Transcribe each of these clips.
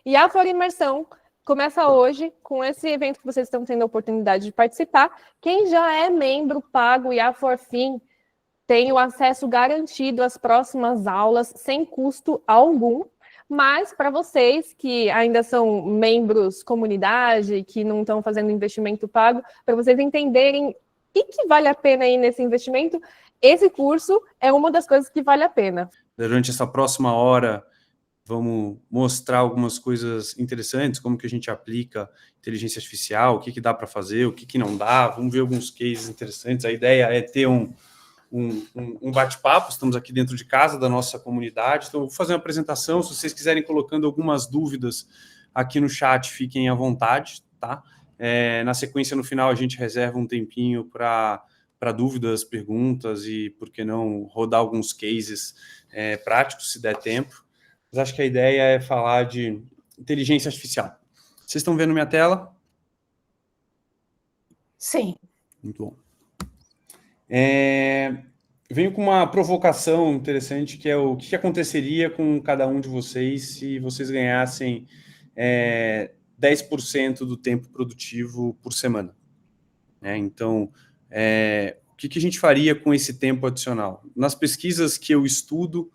E a For Imersão começa hoje com esse evento que vocês estão tendo a oportunidade de participar. Quem já é membro pago e a Forfin tem o acesso garantido às próximas aulas sem custo algum. Mas para vocês que ainda são membros comunidade, que não estão fazendo investimento pago, para vocês entenderem o que vale a pena aí nesse investimento, esse curso é uma das coisas que vale a pena. Durante essa próxima hora, vamos mostrar algumas coisas interessantes, como que a gente aplica inteligência artificial, o que dá para fazer, o que não dá, vamos ver alguns cases interessantes. A ideia é ter um bate-papo, estamos aqui dentro de casa da nossa comunidade, então eu vou fazer uma apresentação, se vocês quiserem colocando algumas dúvidas aqui no chat, fiquem à vontade, tá? Na sequência, no final, a gente reserva um tempinho para dúvidas, perguntas e, por que não, rodar alguns cases práticos, se der tempo. Mas acho que a ideia é falar de inteligência artificial. Vocês estão vendo minha tela? Sim. Muito bom. Venho com uma provocação interessante, que é o que aconteceria com cada um de vocês se vocês ganhassem 10% do tempo produtivo por semana. Então, o que a gente faria com esse tempo adicional? Nas pesquisas que eu estudo,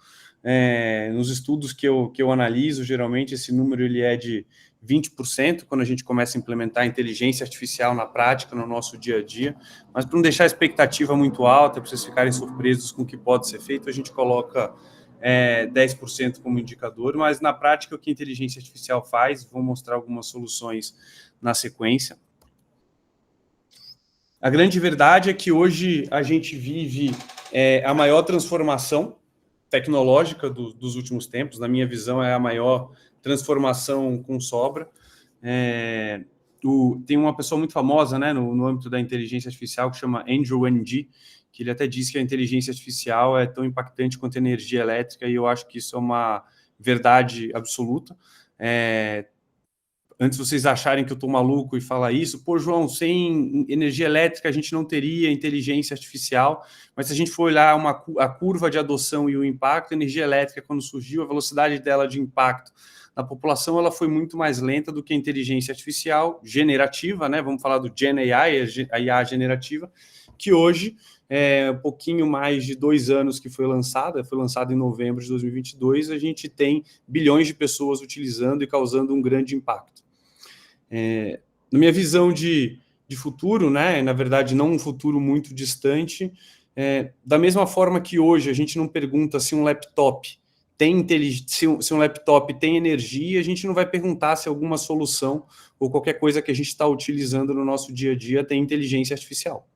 nos estudos que eu analiso, geralmente esse número ele é de 20%, quando a gente começa a implementar inteligência artificial na prática, no nosso dia a dia, mas para não deixar a expectativa muito alta, para vocês ficarem surpresos com o que pode ser feito, a gente coloca 10% como indicador, mas na prática o que a inteligência artificial faz, vou mostrar algumas soluções na sequência. A grande verdade é que hoje a gente vive a maior transformação tecnológica dos últimos tempos, na minha visão é a maior transformação com sobra. Tem uma pessoa muito famosa, né, no âmbito da inteligência artificial que chama Andrew Ng, que ele até disse que a inteligência artificial é tão impactante quanto a energia elétrica, e eu acho que isso é uma verdade absoluta. Antes vocês acharem que eu estou maluco e falar isso, pô, João, sem energia elétrica a gente não teria inteligência artificial, mas se a gente for olhar a curva de adoção e o impacto, a energia elétrica, quando surgiu, a velocidade dela de impacto na população, ela foi muito mais lenta do que a inteligência artificial generativa, né? Vamos falar do Gen AI, a IA generativa, que hoje, um pouquinho mais de 2 anos que foi lançada em novembro de 2022, a gente tem bilhões de pessoas utilizando e causando um grande impacto. Na minha visão de futuro, né, na verdade não um futuro muito distante, da mesma forma que hoje a gente não pergunta se um laptop se um laptop tem energia, a gente não vai perguntar se alguma solução ou qualquer coisa que a gente está utilizando no nosso dia a dia tem inteligência artificial.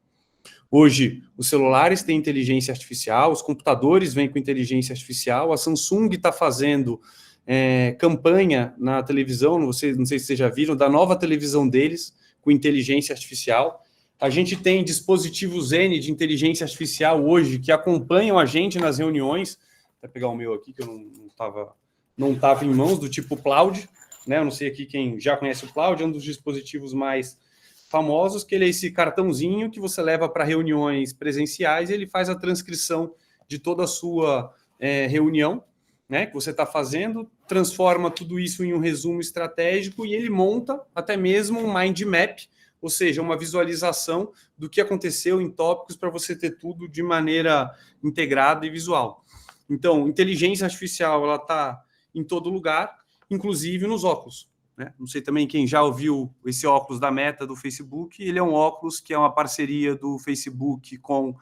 Hoje, os celulares têm inteligência artificial, os computadores vêm com inteligência artificial, a Samsung está fazendo campanha na televisão, não sei se vocês já viram, da nova televisão deles, com inteligência artificial. A gente tem dispositivos N de inteligência artificial hoje que acompanham a gente nas reuniões. Vou pegar o meu aqui, que eu não estava em mãos, do tipo Cloud, né? Eu não sei aqui quem já conhece o Cloud, é um dos dispositivos mais famosos, que ele é esse cartãozinho que você leva para reuniões presenciais, e ele faz a transcrição de toda a sua reunião, né, que você está fazendo, transforma tudo isso em um resumo estratégico e ele monta até mesmo um mind map, ou seja, uma visualização do que aconteceu em tópicos para você ter tudo de maneira integrada e visual. Então, inteligência artificial, ela está em todo lugar, inclusive nos óculos, né? Não sei também quem já ouviu esse óculos da Meta, do Facebook, ele é um óculos que é uma parceria do Facebook com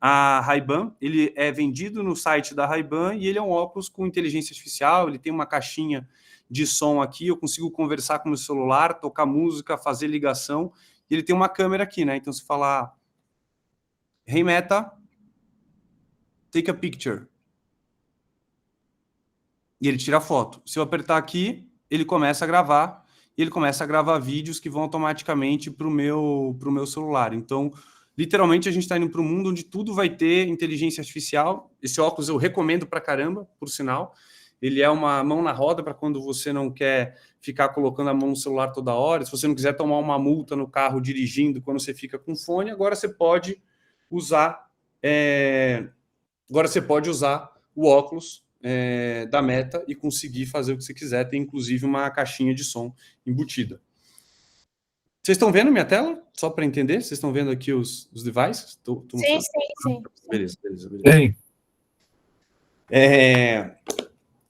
a Ray-Ban. Ele é vendido no site da Ray-Ban e ele é um óculos com inteligência artificial, ele tem uma caixinha de som aqui, eu consigo conversar com o meu celular, tocar música, fazer ligação, e ele tem uma câmera aqui, né? Então, se falar, Hey Meta, take a picture. E ele tira a foto. Se eu apertar aqui, ele começa a gravar, e ele começa a gravar vídeos que vão automaticamente para o meu celular. Então, literalmente, a gente está indo para um mundo onde tudo vai ter inteligência artificial. Esse óculos eu recomendo para caramba, por sinal. Ele é uma mão na roda para quando você não quer ficar colocando a mão no celular toda hora. Se você não quiser tomar uma multa no carro dirigindo quando você fica com fone, agora você pode usar o óculos da Meta e conseguir fazer o que você quiser. Tem, inclusive, uma caixinha de som embutida. Vocês estão vendo minha tela? Só para entender? Vocês estão vendo aqui os devices? Tô mostrando? Sim. Beleza.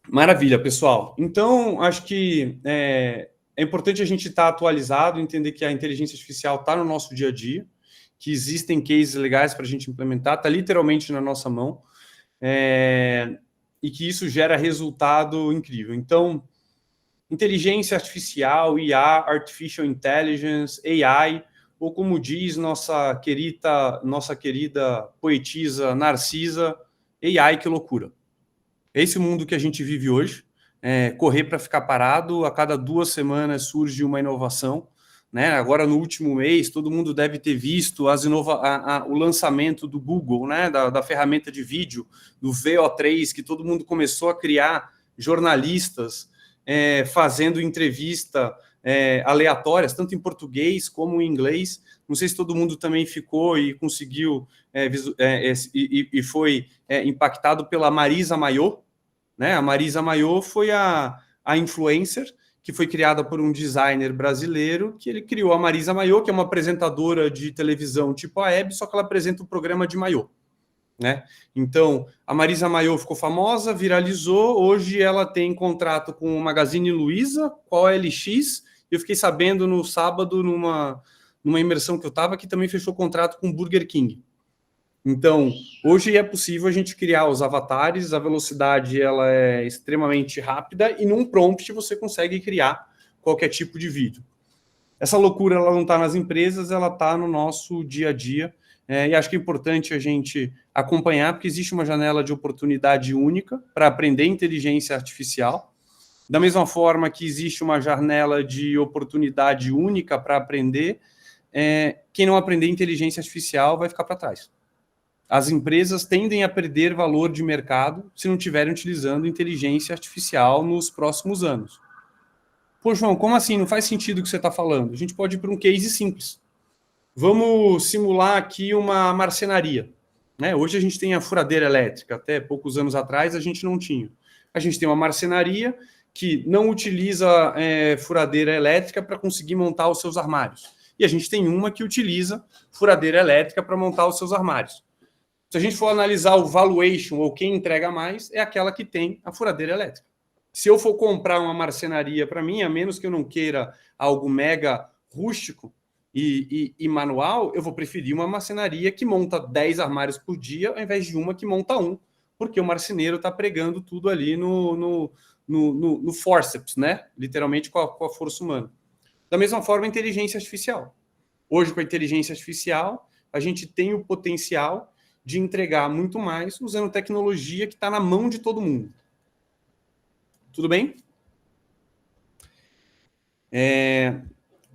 Maravilha, pessoal. Então, acho que é importante a gente estar atualizado, entender que a inteligência artificial está no nosso dia a dia, que existem cases legais para a gente implementar, está literalmente na nossa mão, e que isso gera resultado incrível. Então, inteligência artificial, IA, Artificial Intelligence, AI, ou como diz nossa querida poetisa Narcisa, AI, que loucura. Esse mundo que a gente vive hoje, correr para ficar parado, a cada 2 semanas surge uma inovação, né? Agora, no último mês, todo mundo deve ter visto o lançamento do Google, né? da ferramenta de vídeo, do VO3, que todo mundo começou a criar jornalistas fazendo entrevista aleatórias, tanto em português como em inglês. Não sei se todo mundo também ficou e conseguiu e foi impactado pela Marisa Mayô, né? A Marisa Mayô foi a influencer que foi criada por um designer brasileiro, que ele criou a Marisa Mayô, que é uma apresentadora de televisão tipo a Hebe, só que ela apresenta o programa de Mayô, né? Então, a Marisa Mayô ficou famosa, viralizou, hoje ela tem contrato com o Magazine Luiza, com a OLX, eu fiquei sabendo no sábado, numa imersão que eu estava, que também fechou contrato com o Burger King. Então, hoje é possível a gente criar os avatares, a velocidade ela é extremamente rápida e num prompt você consegue criar qualquer tipo de vídeo. Essa loucura ela não está nas empresas, ela está no nosso dia a dia, e acho que é importante a gente acompanhar, porque existe uma janela de oportunidade única para aprender inteligência artificial, da mesma forma que existe uma janela de oportunidade única para aprender, quem não aprender inteligência artificial vai ficar para trás. As empresas tendem a perder valor de mercado se não estiverem utilizando inteligência artificial nos próximos anos. Pô, João, como assim? Não faz sentido o que você está falando. A gente pode ir para um case simples. Vamos simular aqui uma marcenaria, né? Hoje a gente tem a furadeira elétrica, até poucos anos atrás a gente não tinha. A gente tem uma marcenaria que não utiliza furadeira elétrica para conseguir montar os seus armários. E a gente tem uma que utiliza furadeira elétrica para montar os seus armários. Se a gente for analisar o valuation ou quem entrega mais, é aquela que tem a furadeira elétrica. Se eu for comprar uma marcenaria para mim, a menos que eu não queira algo mega rústico e manual, eu vou preferir uma marcenaria que monta 10 armários por dia, ao invés de uma que monta um, porque o marceneiro está pregando tudo ali no forceps, né? Literalmente com a força humana. Da mesma forma, a inteligência artificial. Hoje, com a inteligência artificial, a gente tem o potencial de entregar muito mais usando tecnologia que está na mão de todo mundo. Tudo bem?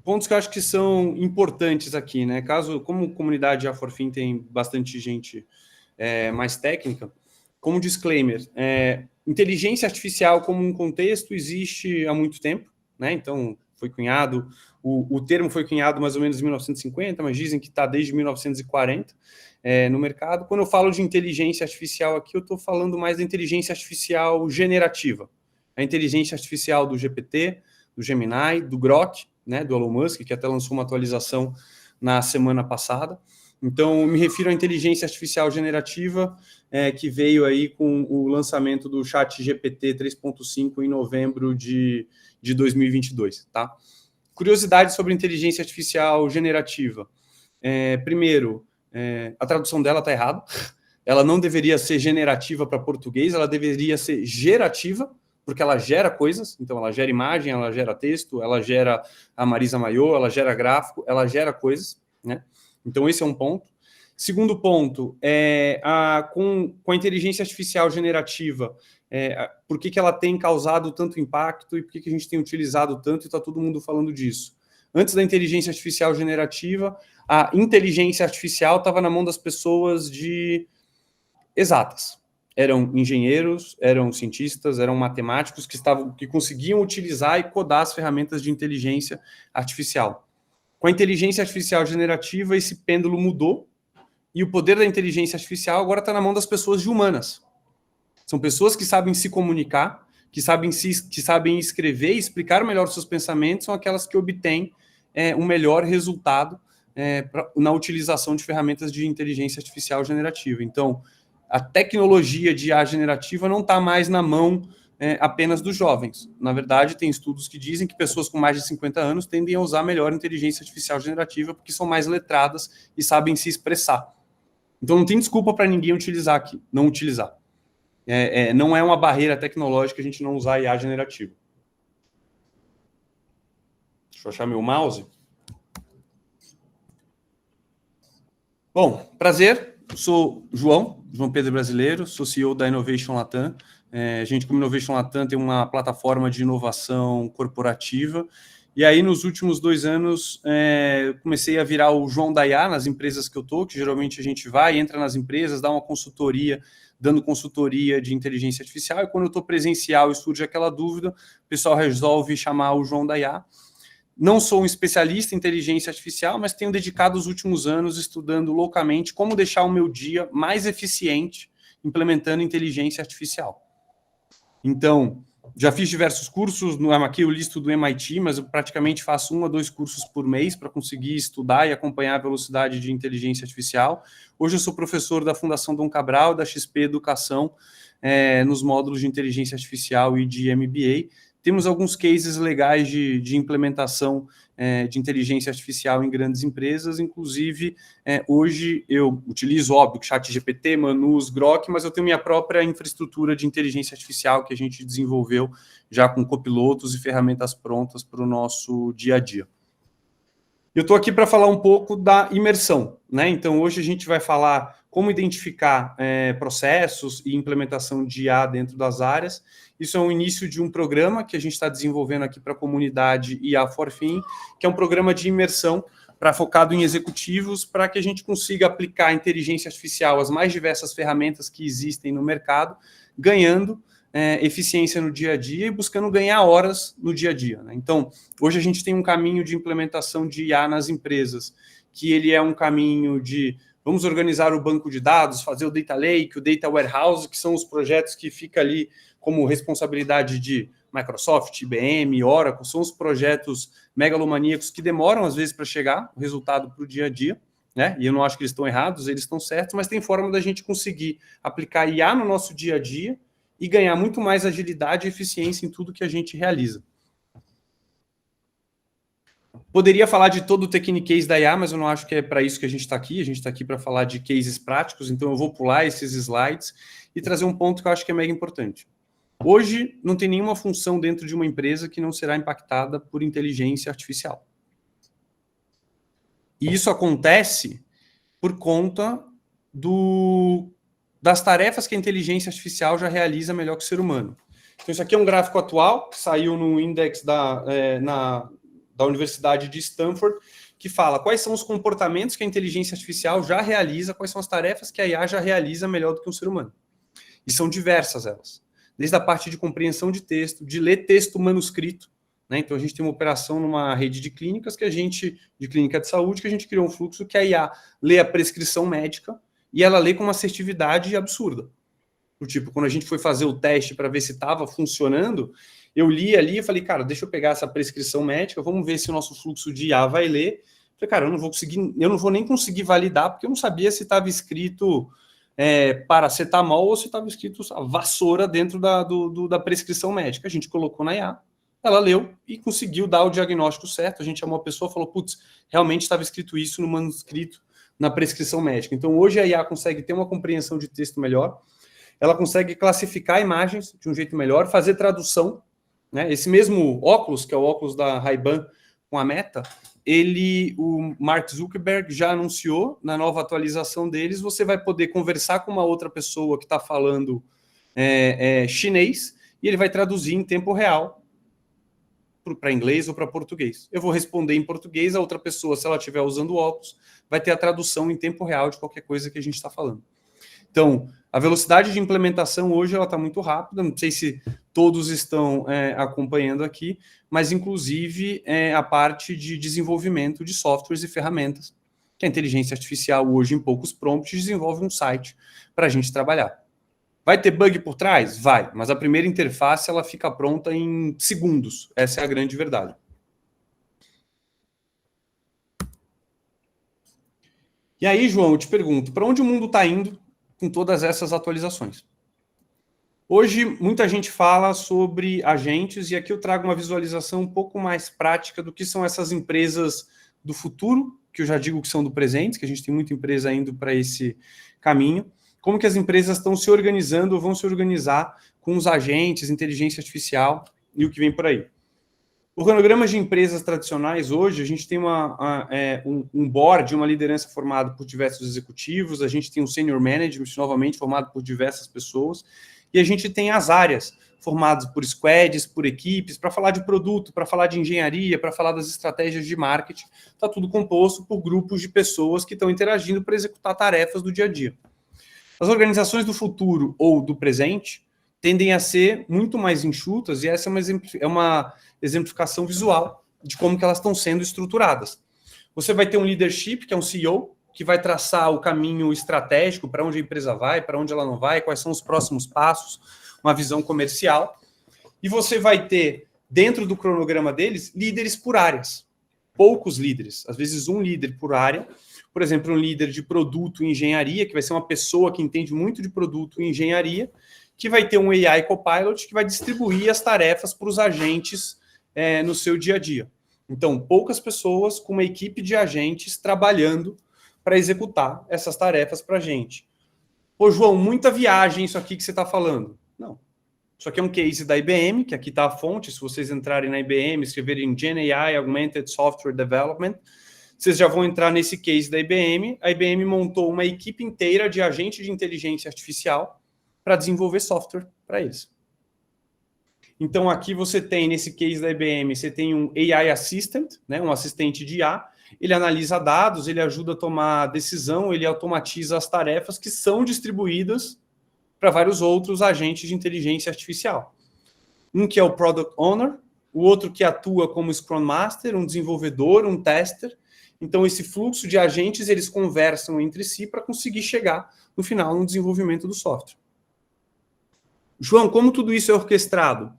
Pontos que eu acho que são importantes aqui, né? Como comunidade A4Fin tem bastante gente mais técnica, como disclaimer, inteligência artificial como um contexto existe há muito tempo, né? Então, foi cunhado, o termo foi cunhado mais ou menos em 1950, mas dizem que está desde 1940 no mercado. Quando eu falo de inteligência artificial aqui, eu estou falando mais da inteligência artificial generativa. A inteligência artificial do GPT, do Gemini, do Grok, né, do Elon Musk, que até lançou uma atualização na semana passada. Então, eu me refiro à inteligência artificial generativa, que veio aí com o lançamento do ChatGPT 3.5 em novembro de 2022, tá? Curiosidades sobre inteligência artificial generativa. Primeiro, a tradução dela está errada. Ela não deveria ser generativa para português, ela deveria ser gerativa, porque ela gera coisas, então ela gera imagem, ela gera texto, ela gera a Marisa Mayô, ela gera gráfico, ela gera coisas, né? Então esse é um ponto. Segundo ponto, com a inteligência artificial generativa, por que ela tem causado tanto impacto e por que a gente tem utilizado tanto e está todo mundo falando disso? Antes da inteligência artificial generativa, a inteligência artificial estava na mão das pessoas de exatas. Eram engenheiros, eram cientistas, eram matemáticos que conseguiam utilizar e codar as ferramentas de inteligência artificial. Com a inteligência artificial generativa, esse pêndulo mudou e o poder da inteligência artificial agora está na mão das pessoas de humanas. São pessoas que sabem se comunicar, que sabem escrever e explicar melhor os seus pensamentos, são aquelas que obtêm um melhor resultado na utilização de ferramentas de inteligência artificial generativa. Então, a tecnologia de IA generativa não está mais na mão apenas dos jovens. Na verdade, tem estudos que dizem que pessoas com mais de 50 anos tendem a usar melhor inteligência artificial generativa porque são mais letradas e sabem se expressar. Então, não tem desculpa para ninguém utilizar aqui, não utilizar. Não é uma barreira tecnológica a gente não usar IA generativa. Deixa eu achar meu mouse. Bom, prazer. Eu sou João Pedro Brasileiro, sou CEO da Innovation Latam. A gente, como Innovation Latam, tem uma plataforma de inovação corporativa. E aí, nos últimos 2 anos, comecei a virar o João da IA nas empresas que eu estou, que geralmente a gente vai, entra nas empresas, dá uma consultoria, dando consultoria de inteligência artificial. E quando eu estou presencial e surge aquela dúvida, o pessoal resolve chamar o João da IA. Não sou um especialista em inteligência artificial, mas tenho dedicado os últimos anos estudando loucamente como deixar o meu dia mais eficiente implementando inteligência artificial. Então, já fiz diversos cursos, aqui eu listo do MIT, mas eu praticamente faço 1 a 2 cursos por mês para conseguir estudar e acompanhar a velocidade de inteligência artificial. Hoje eu sou professor da Fundação Dom Cabral, da XP Educação, nos módulos de inteligência artificial e de MBA. Temos alguns cases legais de implementação de inteligência artificial em grandes empresas, inclusive hoje eu utilizo, óbvio, ChatGPT, Manus, Grok, mas eu tenho minha própria infraestrutura de inteligência artificial que a gente desenvolveu já com copilotos e ferramentas prontas para o nosso dia a dia. Eu estou aqui para falar um pouco da imersão, né? Então, hoje a gente vai falar como identificar processos e implementação de IA dentro das áreas. Isso é o início de um programa que a gente está desenvolvendo aqui para a comunidade IA for Fin, que é um programa de imersão focado em executivos, para que a gente consiga aplicar a inteligência artificial às mais diversas ferramentas que existem no mercado, ganhando eficiência no dia a dia e buscando ganhar horas no dia a dia, né? Então, hoje a gente tem um caminho de implementação de IA nas empresas, que ele é um caminho de vamos organizar o banco de dados, fazer o Data Lake, o Data Warehouse, que são os projetos que ficam ali como responsabilidade de Microsoft, IBM, Oracle, são os projetos megalomaníacos que demoram, às vezes, para chegar o resultado para o dia a dia, né? E eu não acho que eles estão errados, eles estão certos, mas tem forma da gente conseguir aplicar IA no nosso dia a dia e ganhar muito mais agilidade e eficiência em tudo que a gente realiza. Poderia falar de todo o Technicase da IA, mas eu não acho que é para isso que a gente está aqui. A gente está aqui para falar de cases práticos, então eu vou pular esses slides e trazer um ponto que eu acho que é mega importante. Hoje, não tem nenhuma função dentro de uma empresa que não será impactada por inteligência artificial. E isso acontece por conta das tarefas que a inteligência artificial já realiza melhor que o ser humano. Então, isso aqui é um gráfico atual, que saiu no index da Universidade de Stanford, que fala quais são os comportamentos que a inteligência artificial já realiza, quais são as tarefas que a IA já realiza melhor do que um ser humano. E são diversas elas. Desde a parte de compreensão de texto, de ler texto manuscrito, né? Então, a gente tem uma operação numa rede de clínicas, de clínica de saúde, que a gente criou um fluxo que a IA lê a prescrição médica e ela lê com uma assertividade absurda. Do tipo, quando a gente foi fazer o teste para ver se estava funcionando, eu li ali e falei, cara, deixa eu pegar essa prescrição médica, vamos ver se o nosso fluxo de IA vai ler. Falei, cara, eu não vou nem conseguir validar, porque eu não sabia se estava escrito paracetamol ou se estava escrito vassoura dentro da prescrição médica. A gente colocou na IA, ela leu e conseguiu dar o diagnóstico certo. A gente chamou a pessoa e falou, putz, realmente estava escrito isso no manuscrito, na prescrição médica. Então, hoje a IA consegue ter uma compreensão de texto melhor, ela consegue classificar imagens de um jeito melhor, fazer tradução, né? Esse mesmo óculos, que é o óculos da Ray-Ban com a Meta, o Mark Zuckerberg já anunciou na nova atualização deles, você vai poder conversar com uma outra pessoa que está falando chinês e ele vai traduzir em tempo real para inglês ou para português. Eu vou responder em português, a outra pessoa, se ela estiver usando óculos, vai ter a tradução em tempo real de qualquer coisa que a gente está falando. Então, a velocidade de implementação hoje ela está muito rápida, não sei se todos estão acompanhando aqui, mas inclusive a parte de desenvolvimento de softwares e ferramentas, que a inteligência artificial hoje, em poucos prompts, desenvolve um site para a gente trabalhar. Vai ter bug por trás? Vai, mas a primeira interface ela fica pronta em segundos. Essa é a grande verdade. E aí, João, eu te pergunto, para onde o mundo está indo com todas essas atualizações? Hoje, muita gente fala sobre agentes, e aqui eu trago uma visualização um pouco mais prática do que são essas empresas do futuro, que eu já digo que são do presente, que a gente tem muita empresa indo para esse caminho. Como que as empresas estão se organizando ou vão se organizar com os agentes, inteligência artificial e o que vem por aí. Organogramas de empresas tradicionais, hoje, a gente tem um board, uma liderança formada por diversos executivos, a gente tem um senior management, novamente, formado por diversas pessoas, e a gente tem as áreas formadas por squads, por equipes, para falar de produto, para falar de engenharia, para falar das estratégias de marketing. Está tudo composto por grupos de pessoas que estão interagindo para executar tarefas do dia a dia. As organizações do futuro ou do presente tendem a ser muito mais enxutas, e essa é uma exemplificação visual de como que elas estão sendo estruturadas. Você vai ter um leadership, que é um CEO, que vai traçar o caminho estratégico para onde a empresa vai, para onde ela não vai, quais são os próximos passos, uma visão comercial. E você vai ter, dentro do cronograma deles, líderes por áreas. Poucos líderes, às vezes um líder por área. Por exemplo, um líder de produto e engenharia, que vai ser uma pessoa que entende muito de produto e engenharia, que vai ter um AI Copilot que vai distribuir as tarefas para os agentes no seu dia a dia. Então, poucas pessoas com uma equipe de agentes trabalhando para executar essas tarefas para a gente. Pô, João, muita viagem isso aqui que você está falando. Não. Isso aqui é um case da IBM, que aqui está a fonte. Se vocês entrarem na IBM, escreverem Gen AI, Augmented Software Development, vocês já vão entrar nesse case da IBM. A IBM montou uma equipe inteira de agente de inteligência artificial para desenvolver software para eles. Então, aqui você tem, nesse case da IBM, você tem um AI Assistant, né, um assistente de IA. Ele analisa dados, ele ajuda a tomar decisão, ele automatiza as tarefas que são distribuídas para vários outros agentes de inteligência artificial. Um que é o Product Owner, o outro que atua como Scrum Master, um desenvolvedor, um tester. Então, esse fluxo de agentes, eles conversam entre si para conseguir chegar, no final, no desenvolvimento do software. João, como tudo isso é orquestrado?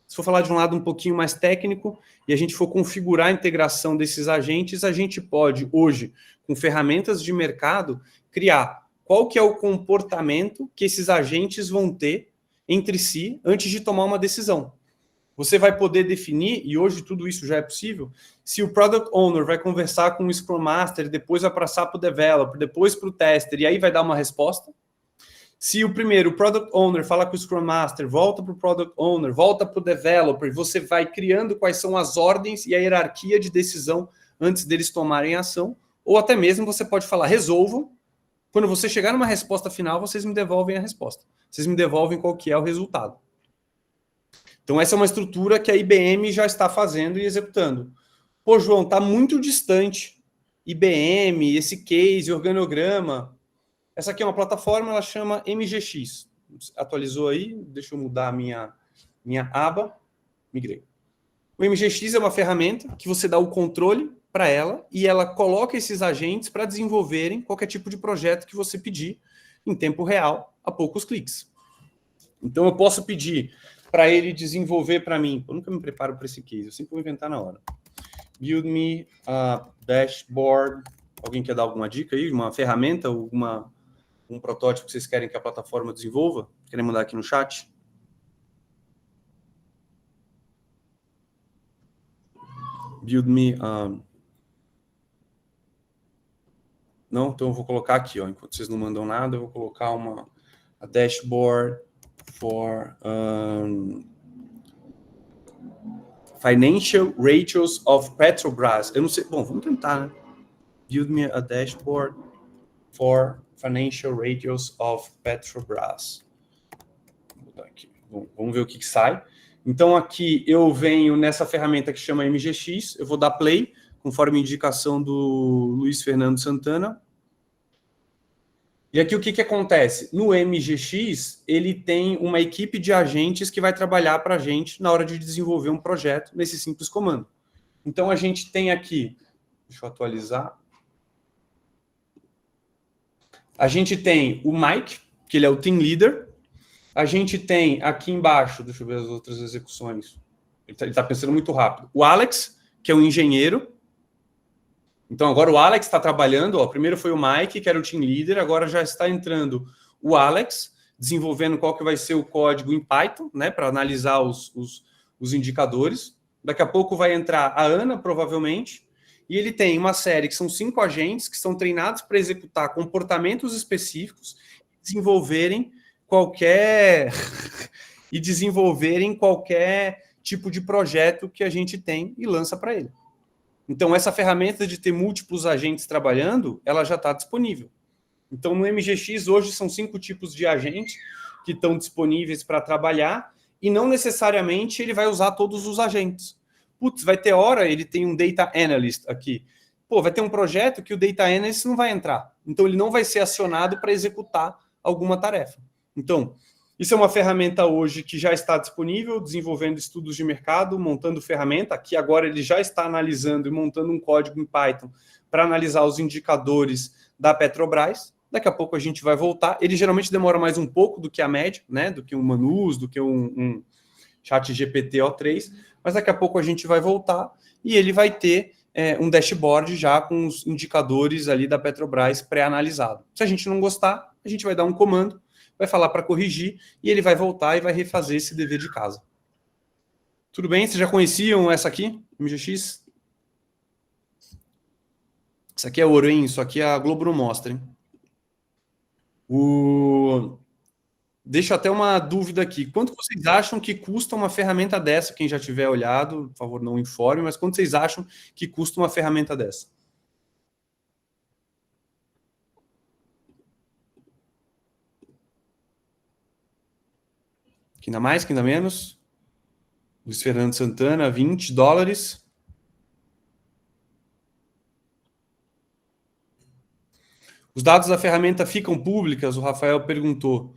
Se for falar de um lado um pouquinho mais técnico e a gente for configurar a integração desses agentes, a gente pode, hoje, com ferramentas de mercado, criar qual que é o comportamento que esses agentes vão ter entre si antes de tomar uma decisão. Você vai poder definir, e hoje tudo isso já é possível, se o Product Owner vai conversar com o Scrum Master, depois vai passar para o Developer, depois para o Tester, e aí vai dar uma resposta. Se o primeiro, o Product Owner, fala com o Scrum Master, volta para o Product Owner, volta para o Developer, você vai criando quais são as ordens e a hierarquia de decisão antes deles tomarem ação, ou até mesmo você pode falar, resolvam, quando você chegar numa resposta final, vocês me devolvem a resposta. Vocês me devolvem qual que é o resultado. Então, essa é uma estrutura que a IBM já está fazendo e executando. Pô, João, está muito distante. IBM, esse case, organograma. Essa aqui é uma plataforma, ela chama MGX. Atualizou aí, deixa eu mudar a minha aba. Migrei. O MGX é uma ferramenta que você dá o controle para ela e ela coloca esses agentes para desenvolverem qualquer tipo de projeto que você pedir em tempo real, a poucos cliques. Então, eu posso pedir para ele desenvolver para mim. Eu nunca me preparo para esse case, eu sempre vou inventar na hora. Build me a dashboard. Alguém quer dar alguma dica aí? Uma ferramenta, um protótipo que vocês querem que a plataforma desenvolva? Querem mandar aqui no chat? Build me... Não? Então eu vou colocar aqui, ó. Enquanto vocês não mandam nada, eu vou colocar a dashboard for financial ratios of Petrobras. Eu não sei... Bom, vamos tentar, né? Build me a dashboard for financial ratios of Petrobras. Vou botar aqui. Bom, vamos ver o que sai. Então, aqui eu venho nessa ferramenta que chama MGX, eu vou dar play, conforme indicação do Luiz Fernando Santana. E aqui o que acontece? No MGX, ele tem uma equipe de agentes que vai trabalhar para a gente na hora de desenvolver um projeto nesse simples comando. Então, a gente tem aqui... Deixa eu atualizar. A gente tem o Mike, que ele é o Team Leader. A gente tem aqui embaixo, deixa eu ver as outras execuções. Ele está pensando muito rápido. O Alex, que é o engenheiro. Então, agora o Alex está trabalhando. Ó, primeiro foi o Mike, que era o team leader. Agora já está entrando o Alex, desenvolvendo qual que vai ser o código em Python, né, para analisar os indicadores. Daqui a pouco vai entrar a Ana, provavelmente. E ele tem uma série que são 5 agentes que são treinados para executar comportamentos específicos, desenvolverem qualquer tipo de projeto que a gente tem e lança para ele. Então, essa ferramenta de ter múltiplos agentes trabalhando, ela já está disponível. Então, no MGX, hoje, são 5 tipos de agente que estão disponíveis para trabalhar e não necessariamente ele vai usar todos os agentes. Putz, vai ter hora, ele tem um Data Analyst aqui. Pô, vai ter um projeto que o Data Analyst não vai entrar. Então, ele não vai ser acionado para executar alguma tarefa. Então, isso é uma ferramenta hoje que já está disponível, desenvolvendo estudos de mercado, montando ferramenta. Aqui agora ele já está analisando e montando um código em Python para analisar os indicadores da Petrobras. Daqui a pouco a gente vai voltar. Ele geralmente demora mais um pouco do que a média, né? Do que um Manus, do que um ChatGPT O3. Mas daqui a pouco a gente vai voltar e ele vai ter um dashboard já com os indicadores ali da Petrobras pré-analisado. Se a gente não gostar, a gente vai dar um comando, vai falar para corrigir e ele vai voltar e vai refazer esse dever de casa. Tudo bem? Vocês já conheciam essa aqui, MGX? Isso aqui é ouro, hein? Isso aqui a Globo não mostra, hein? Deixa até uma dúvida aqui. Quanto vocês acham que custa uma ferramenta dessa? Quem já tiver olhado, por favor, não informe, mas quanto vocês acham que custa uma ferramenta dessa? Quem dá mais, quem dá menos? Luiz Fernando Santana, $20. Os dados da ferramenta ficam públicas? O Rafael perguntou.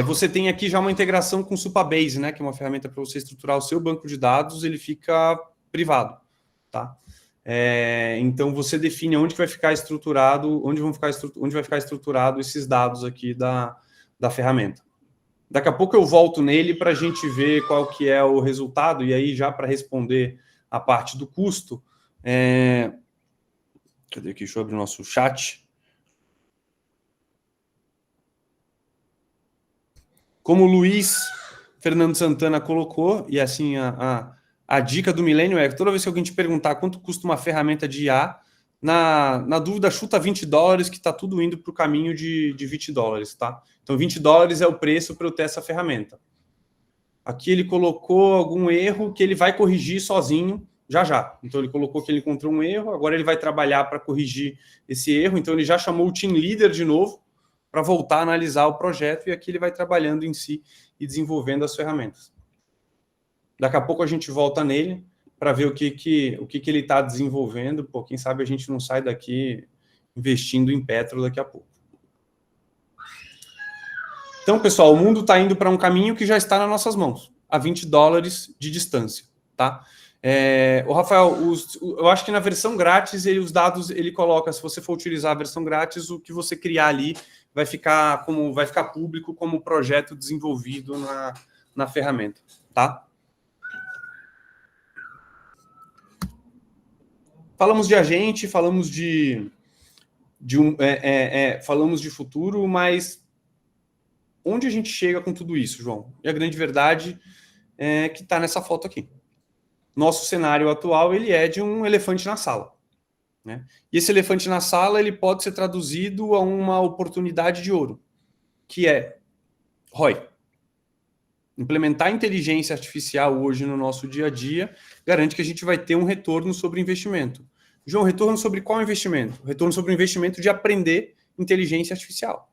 Você tem aqui já uma integração com o Supabase, né? Que é uma ferramenta para você estruturar o seu banco de dados, ele fica privado, tá? Então você define onde vai ficar estruturado, onde vai ficar estruturado esses dados aqui da ferramenta. Daqui a pouco eu volto nele para a gente ver qual que é o resultado, e aí já para responder a parte do custo, cadê aqui? Deixa eu abrir o nosso chat. Como o Luiz Fernando Santana colocou, e assim a dica do milênio é que toda vez que alguém te perguntar quanto custa uma ferramenta de IA, na dúvida, chuta $20, que está tudo indo para o caminho de $20, tá? Então, $20 é o preço para eu ter essa ferramenta. Aqui ele colocou algum erro que ele vai corrigir sozinho, já. Então, ele colocou que ele encontrou um erro, agora ele vai trabalhar para corrigir esse erro, então ele já chamou o team leader de novo para voltar a analisar o projeto, e aqui ele vai trabalhando em si e desenvolvendo as ferramentas. Daqui a pouco a gente volta nele para ver o que ele está desenvolvendo. Pô, quem sabe a gente não sai daqui investindo em Petro daqui a pouco. Então, pessoal, o mundo está indo para um caminho que já está nas nossas mãos, a $20 de distância, tá? O Rafael, eu acho que na versão grátis, os dados, ele coloca, se você for utilizar a versão grátis, o que você criar ali vai ficar público como projeto desenvolvido na ferramenta, tá? Falamos de agente, falamos falamos de futuro, mas onde a gente chega com tudo isso, João? E a grande verdade é que está nessa foto aqui. Nosso cenário atual, ele é de um elefante na sala, né? E esse elefante na sala, ele pode ser traduzido a uma oportunidade de ouro, que é ROI. Implementar inteligência artificial hoje no nosso dia a dia garante que a gente vai ter um retorno sobre investimento. João, retorno sobre qual investimento? Retorno sobre o investimento de aprender inteligência artificial.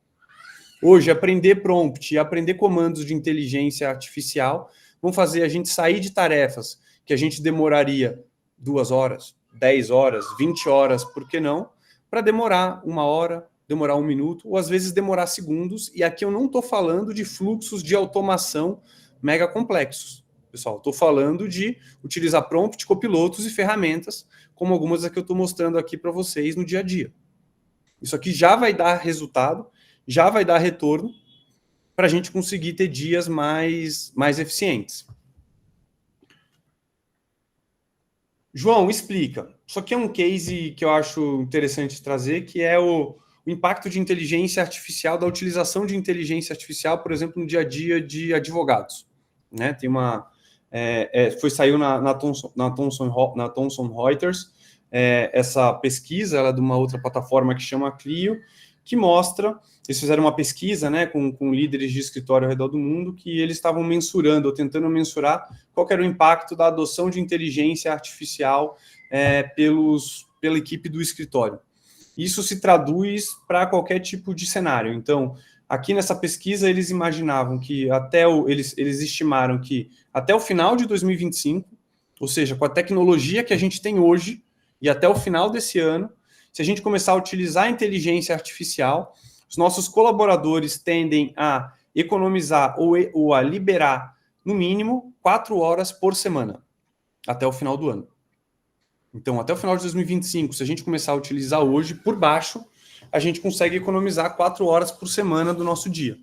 Hoje, aprender prompt e aprender comandos de inteligência artificial vão fazer a gente sair de tarefas que a gente demoraria 2 horas, 10 horas, 20 horas, por que não? Para demorar 1 hora, demorar 1 minuto, ou às vezes demorar segundos. E aqui eu não estou falando de fluxos de automação mega complexos. Pessoal, estou falando de utilizar prompt, copilotos e ferramentas, como algumas que eu estou mostrando aqui para vocês no dia a dia. Isso aqui já vai dar resultado, já vai dar retorno, para a gente conseguir ter dias mais eficientes. João, explica. Isso aqui é um case que eu acho interessante trazer, que é o impacto de inteligência artificial, da utilização de inteligência artificial, por exemplo, no dia a dia de advogados. Né? Tem uma... saiu na Thomson Reuters, essa pesquisa, ela é de uma outra plataforma que chama Clio, que mostra, eles fizeram uma pesquisa, né, com líderes de escritório ao redor do mundo, que eles estavam mensurando, ou tentando mensurar, qual era o impacto da adoção de inteligência artificial pela equipe do escritório. Isso se traduz para qualquer tipo de cenário. Então, aqui nessa pesquisa, eles imaginavam que eles estimaram que até o final de 2025, ou seja, com a tecnologia que a gente tem hoje, e até o final desse ano, se a gente começar a utilizar a inteligência artificial, os nossos colaboradores tendem a economizar ou a liberar, no mínimo, 4 horas por semana, até o final do ano. Então, até o final de 2025, se a gente começar a utilizar hoje, por baixo, a gente consegue economizar 4 horas por semana do nosso dia.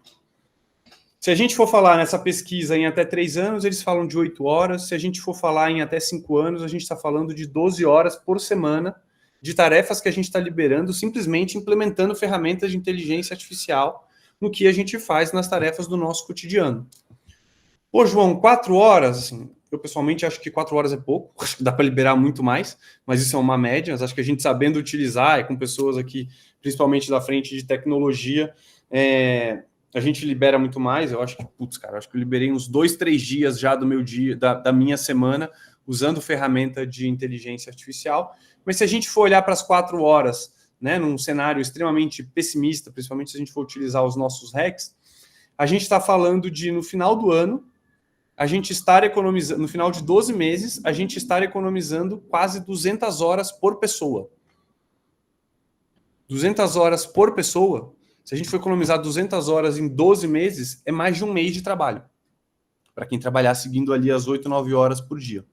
Se a gente for falar nessa pesquisa em até 3 anos, eles falam de 8 horas. Se a gente for falar em até 5 anos, a gente está falando de 12 horas por semana de tarefas que a gente está liberando, simplesmente implementando ferramentas de inteligência artificial no que a gente faz nas tarefas do nosso cotidiano. Pô, João, 4 horas, assim, eu pessoalmente acho que 4 horas é pouco, acho que dá para liberar muito mais, mas isso é uma média, mas acho que a gente sabendo utilizar, e com pessoas aqui, principalmente da frente de tecnologia, a gente libera muito mais. Eu acho que, acho que eu liberei uns 2, 3 dias já do meu dia, da minha semana, usando ferramenta de inteligência artificial. Mas se a gente for olhar para as 4 horas, né, num cenário extremamente pessimista, principalmente se a gente for utilizar os nossos hacks, a gente está falando de, no final do ano, a gente estar economizando, no final de 12 meses, a gente estar economizando quase 200 horas por pessoa. 200 horas por pessoa, se a gente for economizar 200 horas em 12 meses, é mais de um mês de trabalho. Para quem trabalhar seguindo ali as 8, 9 horas por dia.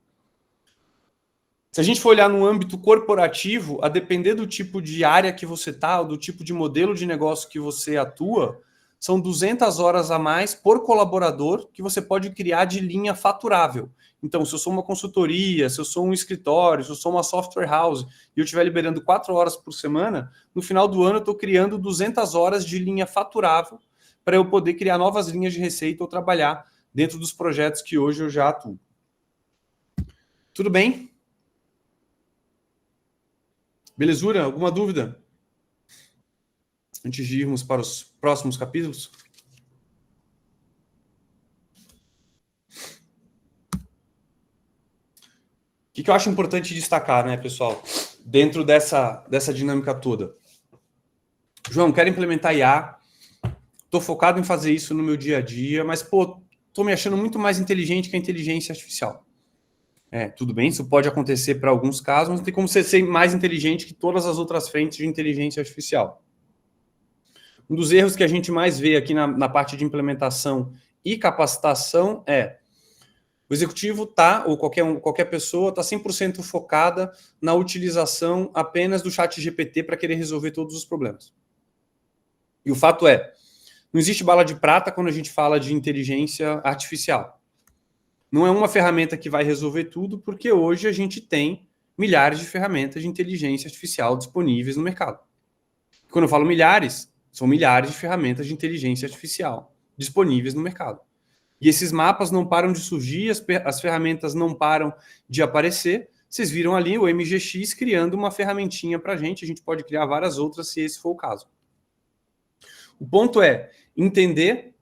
Se a gente for olhar no âmbito corporativo, a depender do tipo de área que você está, ou do tipo de modelo de negócio que você atua, são 200 horas a mais por colaborador que você pode criar de linha faturável. Então, se eu sou uma consultoria, se eu sou um escritório, se eu sou uma software house e eu estiver liberando 4 horas por semana, no final do ano eu estou criando 200 horas de linha faturável para eu poder criar novas linhas de receita ou trabalhar dentro dos projetos que hoje eu já atuo. Tudo bem? Belezura? Alguma dúvida? Antes de irmos para os próximos capítulos? O que eu acho importante destacar, né, pessoal, dentro dessa dinâmica toda? João, quero implementar IA, estou focado em fazer isso no meu dia a dia, mas, estou me achando muito mais inteligente que a inteligência artificial. Tudo bem, isso pode acontecer para alguns casos, mas tem como você ser mais inteligente que todas as outras frentes de inteligência artificial. Um dos erros que a gente mais vê aqui na parte de implementação e capacitação o executivo ou qualquer pessoa está 100% focada na utilização apenas do chat GPT para querer resolver todos os problemas. E o fato não existe bala de prata quando a gente fala de inteligência artificial. Não é uma ferramenta que vai resolver tudo, porque hoje a gente tem milhares de ferramentas de inteligência artificial disponíveis no mercado. Quando eu falo milhares, são milhares de ferramentas de inteligência artificial disponíveis no mercado. E esses mapas não param de surgir, as ferramentas não param de aparecer. Vocês viram ali o MGX criando uma ferramentinha para a gente pode criar várias outras se esse for o caso. O ponto é entender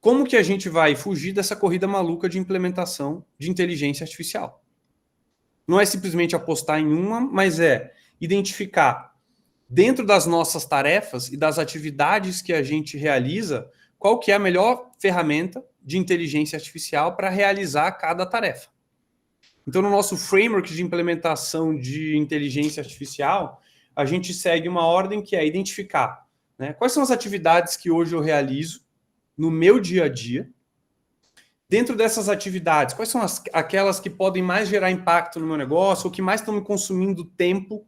como que a gente vai fugir dessa corrida maluca de implementação de inteligência artificial. Não é simplesmente apostar em uma, mas identificar dentro das nossas tarefas e das atividades que a gente realiza, qual que é a melhor ferramenta de inteligência artificial para realizar cada tarefa. Então, no nosso framework de implementação de inteligência artificial, a gente segue uma ordem que é identificar, né, quais são as atividades que hoje eu realizo no meu dia a dia. Dentro dessas atividades, quais são aquelas que podem mais gerar impacto no meu negócio, ou que mais estão me consumindo tempo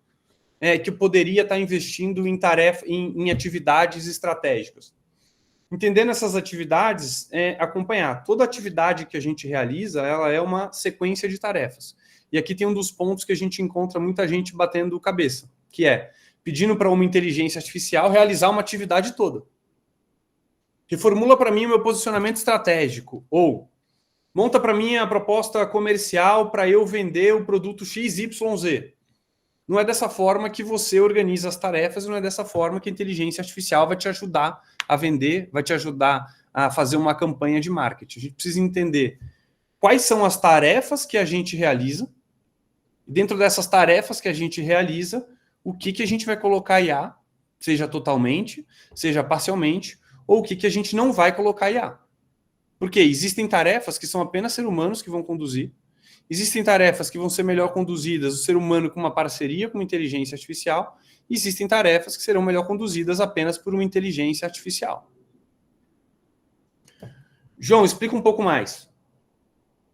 que eu poderia estar investindo em atividades estratégicas. Entendendo essas atividades, acompanhar. Toda atividade que a gente realiza, ela é uma sequência de tarefas. E aqui tem um dos pontos que a gente encontra muita gente batendo cabeça, que é pedindo para uma inteligência artificial realizar uma atividade toda. Reformula para mim o meu posicionamento estratégico, ou monta para mim a proposta comercial para eu vender o produto XYZ. Não é dessa forma que você organiza as tarefas, não é dessa forma que a inteligência artificial vai te ajudar a vender, vai te ajudar a fazer uma campanha de marketing. A gente precisa entender quais são as tarefas que a gente realiza, e dentro dessas tarefas que a gente realiza, o que a gente vai colocar IA, seja totalmente, seja parcialmente, ou o que a gente não vai colocar IA. Porque existem tarefas que são apenas seres humanos que vão conduzir, existem tarefas que vão ser melhor conduzidas o ser humano com uma parceria com uma inteligência artificial, e existem tarefas que serão melhor conduzidas apenas por uma inteligência artificial. João, explica um pouco mais.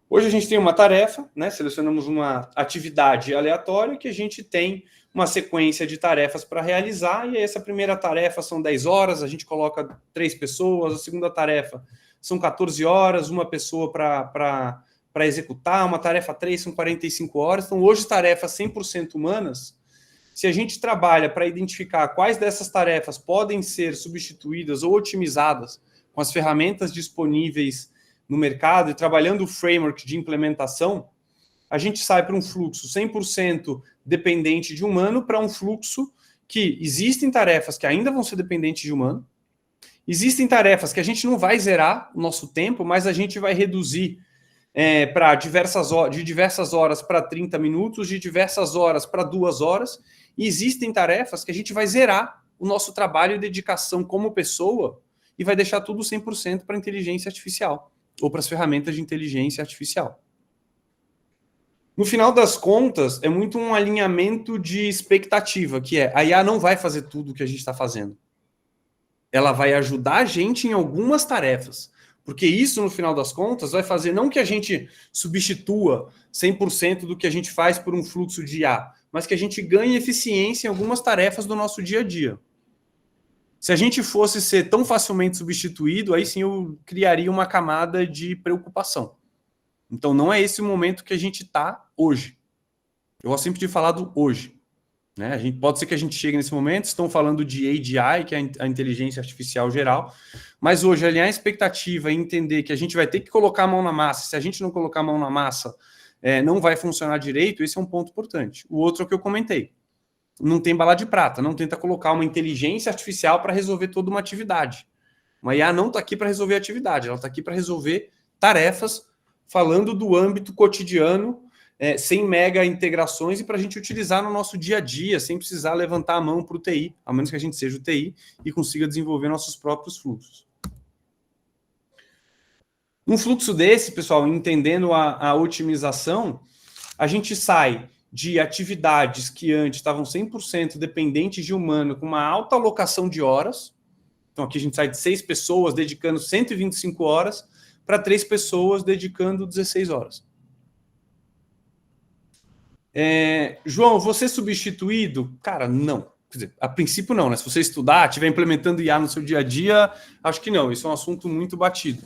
Hoje a gente tem uma tarefa, né? Selecionamos uma atividade aleatória que a gente tem uma sequência de tarefas para realizar, e essa primeira tarefa são 10 horas, a gente coloca 3 pessoas, a segunda tarefa são 14 horas, uma pessoa para executar, uma tarefa 3 são 45 horas. Então, hoje, tarefas 100% humanas, se a gente trabalha para identificar quais dessas tarefas podem ser substituídas ou otimizadas com as ferramentas disponíveis no mercado e trabalhando o framework de implementação, a gente sai para um fluxo 100% dependente de humano para um fluxo que existem tarefas que ainda vão ser dependentes de humano, existem tarefas que a gente não vai zerar o nosso tempo, mas a gente vai reduzir de diversas horas para 30 minutos, de diversas horas para 2 horas, e existem tarefas que a gente vai zerar o nosso trabalho e dedicação como pessoa e vai deixar tudo 100% para a inteligência artificial ou para as ferramentas de inteligência artificial. No final das contas, é muito um alinhamento de expectativa, que é a IA não vai fazer tudo o que a gente está fazendo. Ela vai ajudar a gente em algumas tarefas, porque isso, no final das contas, vai fazer não que a gente substitua 100% do que a gente faz por um fluxo de IA, mas que a gente ganhe eficiência em algumas tarefas do nosso dia a dia. Se a gente fosse ser tão facilmente substituído, aí sim eu criaria uma camada de preocupação. Então, não é esse o momento que a gente está hoje. Eu gosto sempre de falar do hoje. Né? Pode ser que a gente chegue nesse momento, estão falando de AGI, que é a inteligência artificial geral, mas hoje alinhar a expectativa e entender que a gente vai ter que colocar a mão na massa, se a gente não colocar a mão na massa, não vai funcionar direito, esse é um ponto importante. O outro é o que eu comentei. Não tem bala de prata, não tenta colocar uma inteligência artificial para resolver toda uma atividade. Uma IA não está aqui para resolver atividade, ela está aqui para resolver tarefas, falando do âmbito cotidiano, sem mega integrações e para a gente utilizar no nosso dia a dia, sem precisar levantar a mão para o TI, a menos que a gente seja o TI e consiga desenvolver nossos próprios fluxos. Num fluxo desse, pessoal, entendendo a otimização, a gente sai de atividades que antes estavam 100% dependentes de humano, com uma alta alocação de horas. Então, aqui a gente sai de 6 pessoas dedicando 125 horas para 3 pessoas dedicando 16 horas. João, você substituído? Cara, não. Quer dizer, a princípio não, né? Se você estudar, estiver implementando IA no seu dia a dia, acho que não. Isso é um assunto muito batido.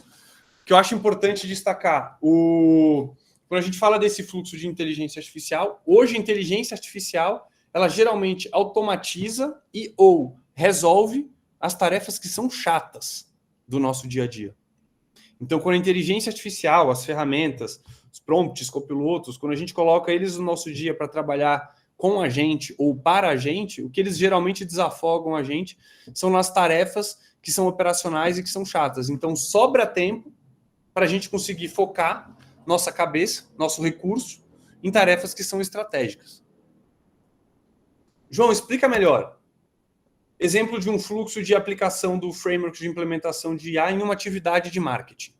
O que eu acho importante destacar, quando a gente fala desse fluxo de inteligência artificial, hoje a inteligência artificial, ela geralmente automatiza e ou resolve as tarefas que são chatas do nosso dia a dia. Então, quando a inteligência artificial, as ferramentas, os prompts, copilotos, quando a gente coloca eles no nosso dia para trabalhar com a gente ou para a gente, o que eles geralmente desafogam a gente são nas tarefas que são operacionais e que são chatas. Então, sobra tempo para a gente conseguir focar nossa cabeça, nosso recurso, em tarefas que são estratégicas. João, explica melhor. Exemplo de um fluxo de aplicação do framework de implementação de IA em uma atividade de marketing.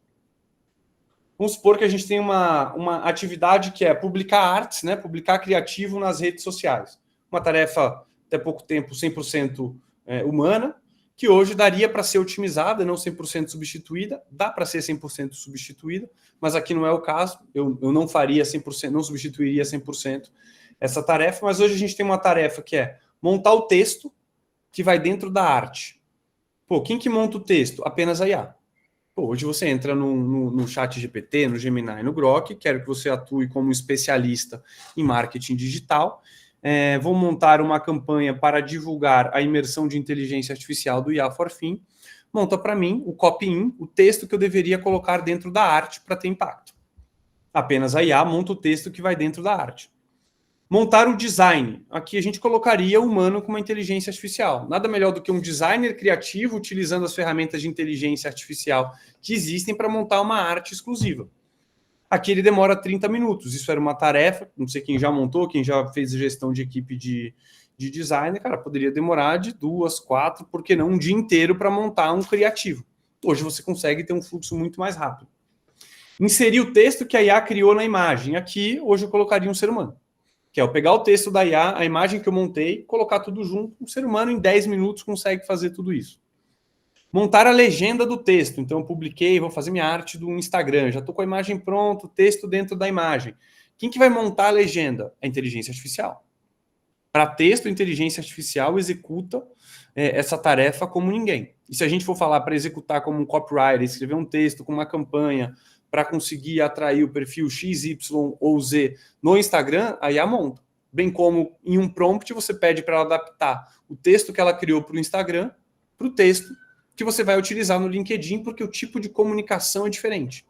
Vamos supor que a gente tem uma atividade que é publicar artes, né? Publicar criativo nas redes sociais. Uma tarefa, até pouco tempo, 100% humana, que hoje daria para ser otimizada, não 100% substituída, dá para ser 100% substituída, mas aqui não é o caso, eu não faria 100%, não substituiria 100% essa tarefa, mas hoje a gente tem uma tarefa que é montar o texto que vai dentro da arte. Pô, quem que monta o texto? Apenas a IA. Pô, hoje você entra no chat GPT, no Gemini, no Grok, quero que você atue como especialista em marketing digital. Vou montar uma campanha para divulgar a imersão de inteligência artificial do IA for Fin. Monta para mim o copy-in, o texto que eu deveria colocar dentro da arte para ter impacto. Apenas a IA monta o texto que vai dentro da arte. Montar o design. Aqui a gente colocaria o humano com uma inteligência artificial. Nada melhor do que um designer criativo utilizando as ferramentas de inteligência artificial que existem para montar uma arte exclusiva. Aqui ele demora 30 minutos. Isso era uma tarefa, não sei quem já montou, quem já fez gestão de equipe de design, cara, poderia demorar de 2, 4, por que não um dia inteiro para montar um criativo. Hoje você consegue ter um fluxo muito mais rápido. Inserir o texto que a IA criou na imagem. Aqui, hoje eu colocaria um ser humano. Que é eu pegar o texto da IA, a imagem que eu montei, colocar tudo junto. Um ser humano em 10 minutos consegue fazer tudo isso. Montar a legenda do texto. Então eu publiquei, vou fazer minha arte do Instagram. Já estou com a imagem pronta, o texto dentro da imagem. Quem que vai montar a legenda? A inteligência artificial. Para texto, a inteligência artificial executa essa tarefa como ninguém. E se a gente for falar para executar como um copywriter, escrever um texto com uma campanha para conseguir atrair o perfil X, Y ou Z no Instagram, a IA monta. Bem como em um prompt você pede para ela adaptar o texto que ela criou para o Instagram para o texto que você vai utilizar no LinkedIn, porque o tipo de comunicação é diferente.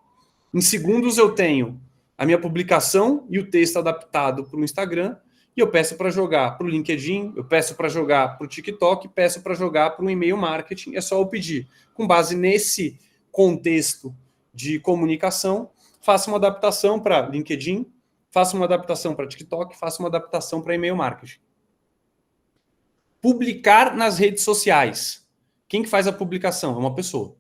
Em segundos eu tenho a minha publicação e o texto adaptado para o Instagram, e eu peço para jogar para o LinkedIn, eu peço para jogar para o TikTok, peço para jogar para o e-mail marketing. É só eu pedir. Com base nesse contexto de comunicação, faça uma adaptação para LinkedIn, faça uma adaptação para TikTok, faça uma adaptação para e-mail marketing. Publicar nas redes sociais. Quem que faz a publicação? É uma pessoa.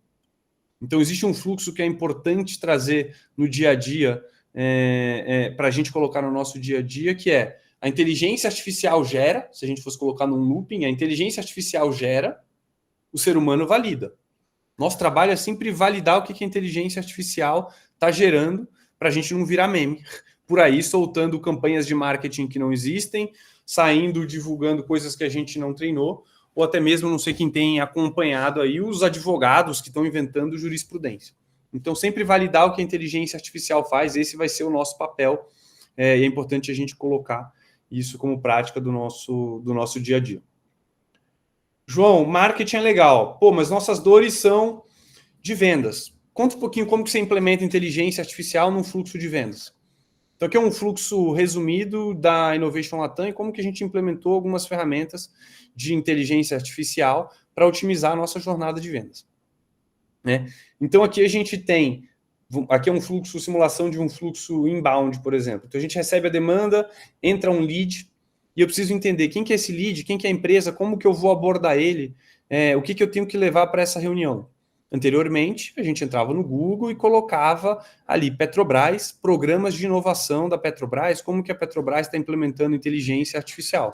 Então, existe um fluxo que é importante trazer no dia a dia, para a gente colocar no nosso dia a dia, que é a inteligência artificial gera, se a gente fosse colocar num looping, a inteligência artificial gera, o ser humano valida. Nosso trabalho é sempre validar o que a inteligência artificial está gerando para a gente não virar meme. Por aí, soltando campanhas de marketing que não existem, saindo, divulgando coisas que a gente não treinou, ou até mesmo, não sei quem tem acompanhado aí, os advogados que estão inventando jurisprudência. Então, sempre validar o que a inteligência artificial faz, esse vai ser o nosso papel, e é importante a gente colocar isso como prática do nosso dia a dia. João, marketing é legal. Pô, mas nossas dores são de vendas. Conta um pouquinho como que você implementa inteligência artificial num fluxo de vendas. Então, aqui é um fluxo resumido da Innovation Latam e como que a gente implementou algumas ferramentas de inteligência artificial para otimizar a nossa jornada de vendas. Né? Então, aqui a gente tem... Aqui é um fluxo, simulação de um fluxo inbound, por exemplo. Então, a gente recebe a demanda, entra um lead, e eu preciso entender quem que é esse lead, quem que é a empresa, como que eu vou abordar ele, o que eu tenho que levar para essa reunião. Anteriormente, a gente entrava no Google e colocava ali Petrobras, programas de inovação da Petrobras, como que a Petrobras está implementando inteligência artificial.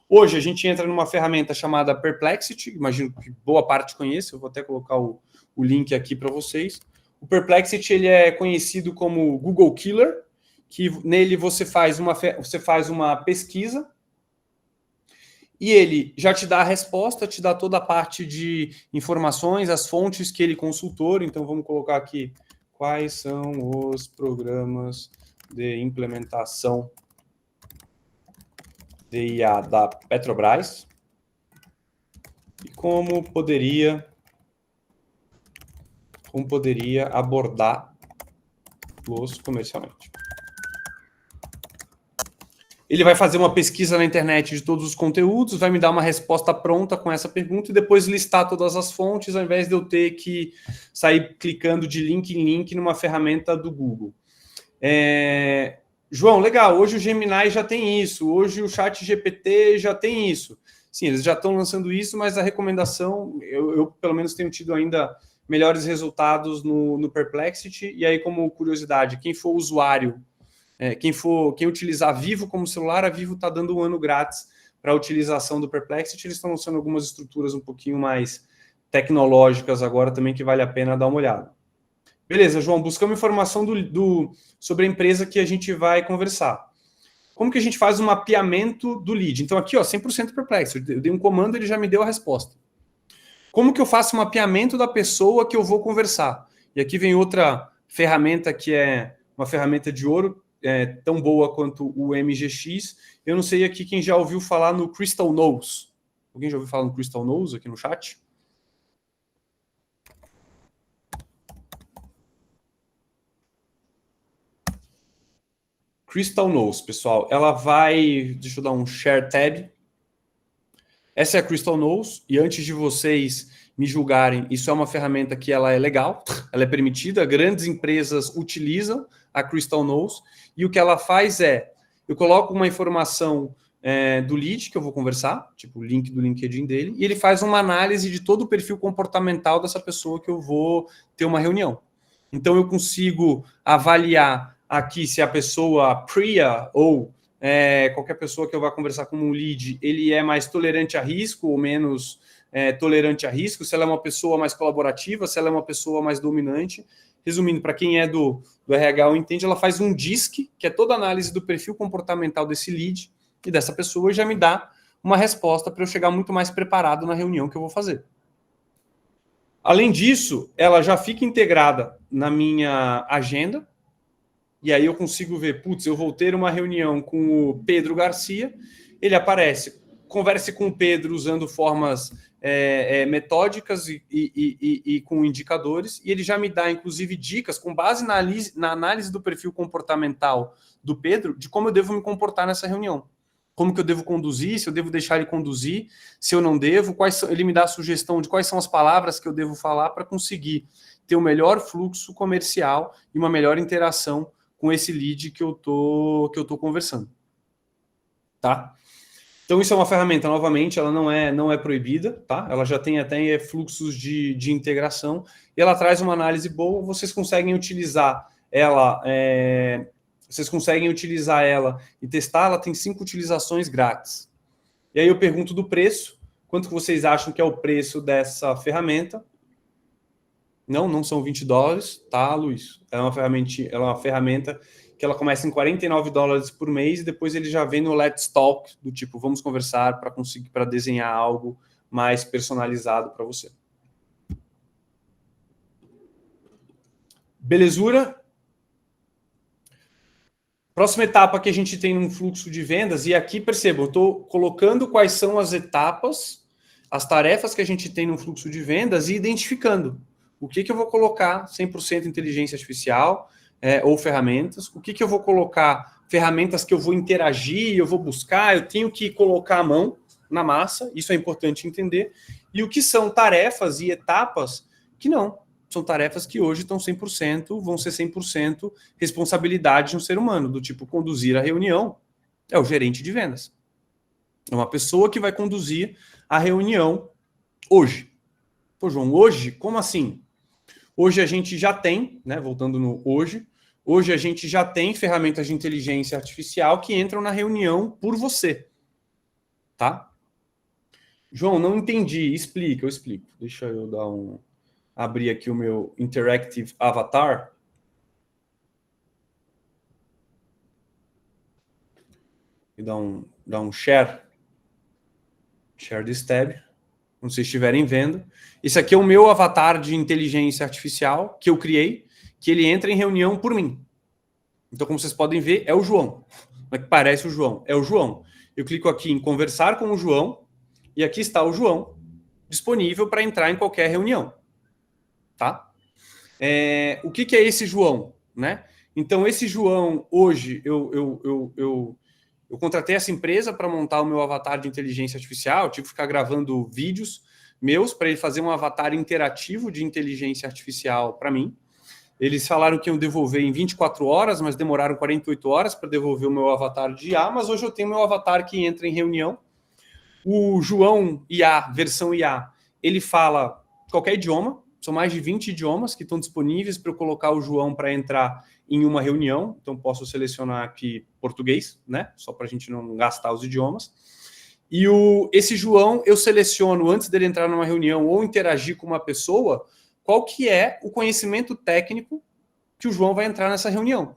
Hoje, a gente entra numa ferramenta chamada Perplexity, imagino que boa parte conheça, eu vou até colocar o link aqui para vocês. O Perplexity ele é conhecido como Google Killer, que nele você faz uma pesquisa e ele já te dá a resposta, te dá toda a parte de informações, as fontes que ele consultou. Então, vamos colocar aqui quais são os programas de implementação de IA da Petrobras e como poderia abordá-los comercialmente. Ele vai fazer uma pesquisa na internet de todos os conteúdos, vai me dar uma resposta pronta com essa pergunta e depois listar todas as fontes, ao invés de eu ter que sair clicando de link em link numa ferramenta do Google. João, legal, hoje o Gemini já tem isso, hoje o ChatGPT já tem isso. Sim, eles já estão lançando isso, mas a recomendação, eu pelo menos tenho tido ainda melhores resultados no Perplexity, e aí como curiosidade, quem for usuário, quem utilizar a Vivo como celular, a Vivo está dando 1 ano grátis para a utilização do Perplexity. Eles estão lançando algumas estruturas um pouquinho mais tecnológicas agora também, que vale a pena dar uma olhada. Beleza, João, buscamos informação sobre a empresa que a gente vai conversar. Como que a gente faz um mapeamento do lead? Então aqui, ó, 100% Perplexity. Eu dei um comando, ele já me deu a resposta. Como que eu faço o mapeamento da pessoa que eu vou conversar? E aqui vem outra ferramenta que é uma ferramenta de ouro, tão boa quanto o MGX. Eu não sei aqui quem já ouviu falar no Crystal Nose. Alguém já ouviu falar no Crystal Nose aqui no chat? Crystal Nose, pessoal. Ela vai... Deixa eu dar um Share Tab. Essa é a Crystal Nose. E antes de vocês me julgarem, isso é uma ferramenta que ela é legal, ela é permitida, grandes empresas utilizam a Crystal Nose, e o que ela faz é, eu coloco uma informação do lead que eu vou conversar, tipo o link do LinkedIn dele, e ele faz uma análise de todo o perfil comportamental dessa pessoa que eu vou ter uma reunião. Então eu consigo avaliar aqui se a pessoa Priya ou qualquer pessoa que eu vá conversar como um lead, ele é mais tolerante a risco ou menos tolerante a risco, se ela é uma pessoa mais colaborativa, se ela é uma pessoa mais dominante. Resumindo, para quem é do RH ou entende, ela faz um DISC, que é toda a análise do perfil comportamental desse lead e dessa pessoa, e já me dá uma resposta para eu chegar muito mais preparado na reunião que eu vou fazer. Além disso, ela já fica integrada na minha agenda, e aí eu consigo ver, putz, eu vou ter uma reunião com o Pedro Garcia, ele aparece, converse com o Pedro usando formas metódicas e com indicadores, e ele já me dá, inclusive, dicas com base na análise do perfil comportamental do Pedro, de como eu devo me comportar nessa reunião. Como que eu devo conduzir, se eu devo deixar ele conduzir, se eu não devo, ele me dá a sugestão de quais são as palavras que eu devo falar para conseguir ter o melhor fluxo comercial e uma melhor interação com esse lead que eu tô conversando. Tá? Então, isso é uma ferramenta, novamente, ela não é proibida, tá? Ela já tem até fluxos de integração, e ela traz uma análise boa, vocês conseguem utilizar ela, e testar, ela tem 5 utilizações grátis. E aí eu pergunto do preço, quanto que vocês acham que é o preço dessa ferramenta? Não são $20, tá, Luiz? Ela é uma ferramenta que ela começa em $49 por mês e depois ele já vem no Let's Talk, do tipo, vamos conversar para desenhar algo mais personalizado para você. Belezura? Próxima etapa que a gente tem num fluxo de vendas, e aqui percebam, eu estou colocando quais são as etapas, as tarefas que a gente tem num fluxo de vendas e identificando o que eu vou colocar 100% inteligência artificial, ou ferramentas, o que eu vou colocar, ferramentas que eu vou interagir, eu vou buscar, eu tenho que colocar a mão na massa, isso é importante entender, e o que são tarefas e etapas que não, são tarefas que hoje estão 100%, vão ser 100% responsabilidade de um ser humano, do tipo conduzir a reunião, é o gerente de vendas. É uma pessoa que vai conduzir a reunião hoje. Pô, João, hoje? Como assim? Hoje a gente já tem, né, voltando no hoje a gente já tem ferramentas de inteligência artificial que entram na reunião por você. Tá? João, não entendi. Explica, eu explico. Deixa eu abrir aqui o meu Interactive Avatar. E dar um share. Share this tab. Quando vocês estiverem vendo. Esse aqui é o meu avatar de inteligência artificial que eu criei, que ele entra em reunião por mim. Então, como vocês podem ver, é o João. Como é que parece o João? É o João. Eu clico aqui em conversar com o João, e aqui está o João, disponível para entrar em qualquer reunião. Tá? O que é esse João? Né? Então, esse João, hoje, eu contratei essa empresa para montar o meu avatar de inteligência artificial, eu tive que ficar gravando vídeos meus para ele fazer um avatar interativo de inteligência artificial para mim. Eles falaram que iam devolver em 24 horas, mas demoraram 48 horas para devolver o meu avatar de IA, mas hoje eu tenho meu avatar que entra em reunião. O João IA, versão IA, ele fala qualquer idioma, são mais de 20 idiomas que estão disponíveis para eu colocar o João para entrar em uma reunião, então posso selecionar aqui português, né? Só para a gente não gastar os idiomas. E esse João, eu seleciono, antes dele entrar numa reunião ou interagir com uma pessoa, qual que é o conhecimento técnico que o João vai entrar nessa reunião.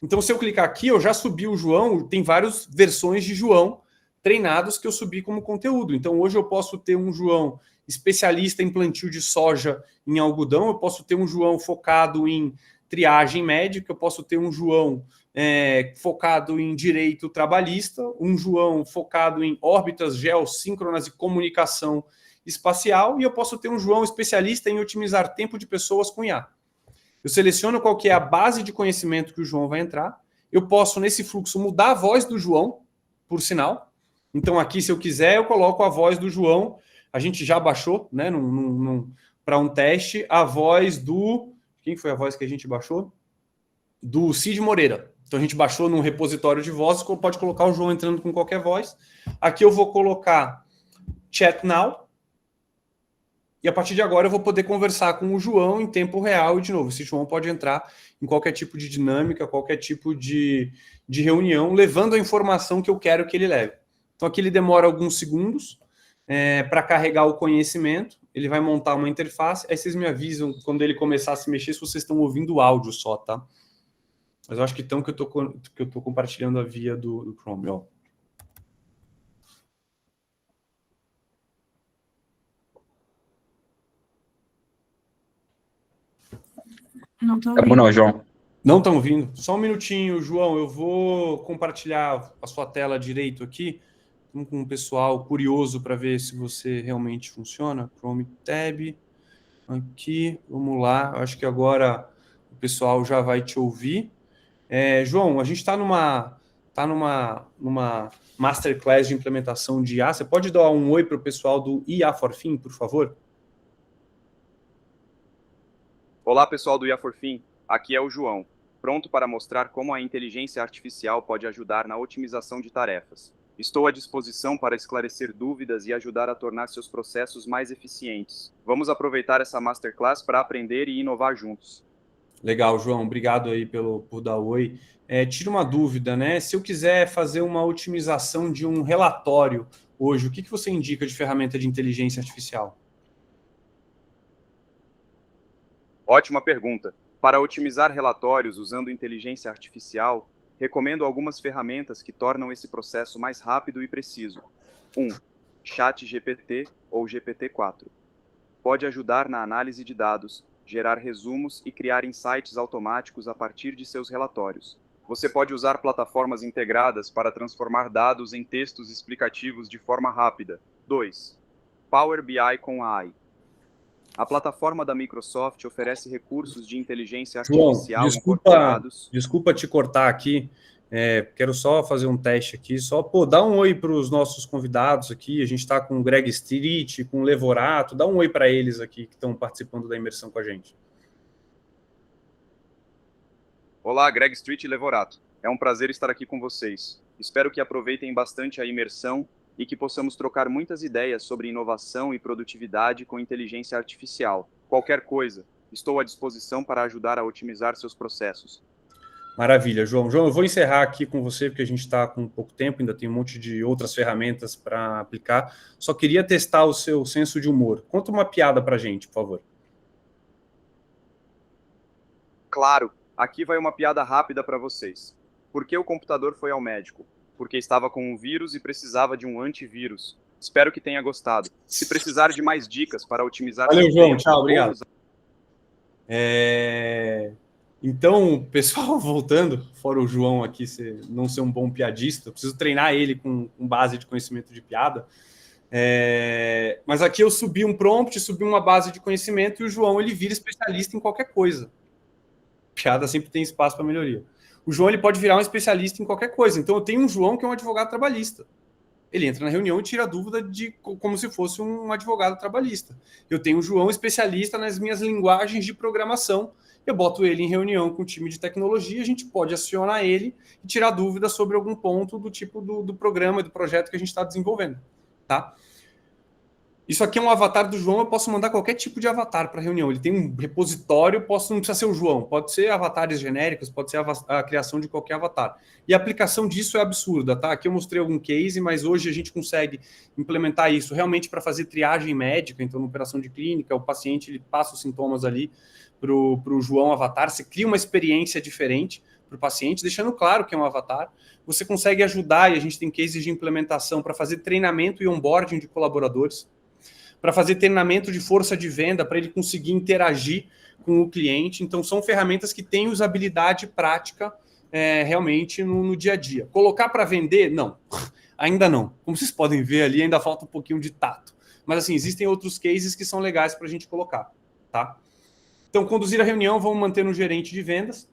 Então, se eu clicar aqui, eu já subi o João, tem várias versões de João treinados que eu subi como conteúdo. Então, hoje eu posso ter um João especialista em plantio de soja em algodão, eu posso ter um João focado em triagem médica, eu posso ter um João focado em direito trabalhista, um João focado em órbitas geossíncronas e comunicação espacial, e eu posso ter um João especialista em otimizar tempo de pessoas com IA. Eu seleciono qual que é a base de conhecimento que o João vai entrar, eu posso, nesse fluxo, mudar a voz do João, por sinal. Então, aqui, se eu quiser, eu coloco a voz do João, a gente já baixou, né, para um teste, a voz do... Quem foi a voz que a gente baixou? Do Cid Moreira. Então, a gente baixou num repositório de vozes, pode colocar o João entrando com qualquer voz. Aqui eu vou colocar Chat Now, e a partir de agora eu vou poder conversar com o João em tempo real. E, de novo, esse João pode entrar em qualquer tipo de dinâmica, qualquer tipo de reunião, levando a informação que eu quero que ele leve. Então, aqui ele demora alguns segundos para carregar o conhecimento. Ele vai montar uma interface. Aí vocês me avisam quando ele começar a se mexer, se vocês estão ouvindo o áudio só, tá? Mas eu acho que então que eu tô compartilhando a via do Chrome, ó. Não estou Tá bom, não, João. Não estão ouvindo? Só um minutinho, João. Eu vou compartilhar a sua tela direito aqui. Estamos com um pessoal curioso para ver se você realmente funciona. Chrome Tab. Aqui, vamos lá. Acho que agora o pessoal já vai te ouvir. João, a gente está numa masterclass de implementação de IA. Você pode dar um oi para o pessoal do IA for Fin, por favor? Olá, pessoal do IA for Fin. Aqui é o João, pronto para mostrar como a inteligência artificial pode ajudar na otimização de tarefas. Estou à disposição para esclarecer dúvidas e ajudar a tornar seus processos mais eficientes. Vamos aproveitar essa masterclass para aprender e inovar juntos. Legal, João. Obrigado aí por dar oi. Tira uma dúvida, né? Se eu quiser fazer uma otimização de um relatório hoje, o que você indica de ferramenta de inteligência artificial? Ótima pergunta. Para otimizar relatórios usando inteligência artificial, recomendo algumas ferramentas que tornam esse processo mais rápido e preciso. 1. ChatGPT ou GPT-4. Pode ajudar na análise de dados, gerar resumos e criar insights automáticos a partir de seus relatórios. Você pode usar plataformas integradas para transformar dados em textos explicativos de forma rápida. 2. Power BI com AI. A plataforma da Microsoft oferece recursos de inteligência artificial incorporados. Desculpa te cortar aqui. Quero só fazer um teste aqui. Dá um oi para os nossos convidados aqui. A gente está com o Greg Street, com o Levorato. Dá um oi para eles aqui que estão participando da imersão com a gente. Olá, Greg Street e Levorato. É um prazer estar aqui com vocês. Espero que aproveitem bastante a imersão e que possamos trocar muitas ideias sobre inovação e produtividade com inteligência artificial. Qualquer coisa, estou à disposição para ajudar a otimizar seus processos. Maravilha, João. João, eu vou encerrar aqui com você, porque a gente está com pouco tempo, ainda tem um monte de outras ferramentas para aplicar. Só queria testar o seu senso de humor. Conta uma piada para a gente, por favor. Claro, aqui vai uma piada rápida para vocês. Por que o computador foi ao médico? Porque estava com um vírus e precisava de um antivírus. Espero que tenha gostado. Se precisar de mais dicas para otimizar... Valeu, João. Tchau, obrigado. Então, pessoal, voltando, fora o João aqui não ser um bom piadista, eu preciso treinar ele com base de conhecimento de piada. Mas aqui eu subi um prompt, subi uma base de conhecimento e o João ele vira especialista em qualquer coisa. Piada sempre tem espaço para melhoria. O João ele pode virar um especialista em qualquer coisa. Então, eu tenho um João que é um advogado trabalhista. Ele entra na reunião e tira a dúvida como se fosse um advogado trabalhista. Eu tenho um João especialista nas minhas linguagens de programação. Eu boto ele em reunião com o time de tecnologia, a gente pode acionar ele e tirar dúvidas sobre algum ponto do tipo do programa e do projeto que a gente está desenvolvendo. Tá? Isso aqui é um avatar do João, eu posso mandar qualquer tipo de avatar para a reunião. Ele tem um repositório, não precisa ser o João, pode ser avatares genéricos, pode ser a criação de qualquer avatar. E a aplicação disso é absurda, tá? Aqui eu mostrei algum case, mas hoje a gente consegue implementar isso realmente para fazer triagem médica, então na operação de clínica, o paciente ele passa os sintomas ali para o João avatar, você cria uma experiência diferente, para o paciente, deixando claro que é um avatar. Você consegue ajudar, e a gente tem cases de implementação para fazer treinamento e onboarding de colaboradores, para fazer treinamento de força de venda, para ele conseguir interagir com o cliente. Então, são ferramentas que têm usabilidade prática realmente no dia a dia. Colocar para vender? Não, ainda não. Como vocês podem ver ali, ainda falta um pouquinho de tato. Mas, assim, existem outros cases que são legais para a gente colocar, tá? Então, conduzir a reunião, vamos manter no gerente de vendas.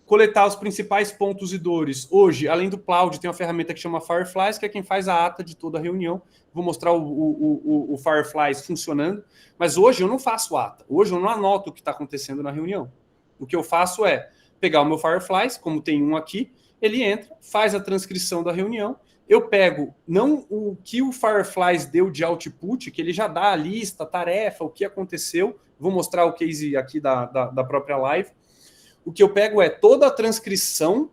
Coletar os principais pontos e dores. Hoje, além do Cloud, tem uma ferramenta que chama Fireflies, que é quem faz a ata de toda a reunião. Vou mostrar o Fireflies funcionando. Mas hoje eu não faço ata. Hoje eu não anoto o que está acontecendo na reunião. O que eu faço é pegar o meu Fireflies, como tem um aqui, ele entra, faz a transcrição da reunião. Eu pego não o que o Fireflies deu de output, que ele já dá a lista, a tarefa, o que aconteceu. Vou mostrar o case aqui da própria live. O que eu pego é toda a transcrição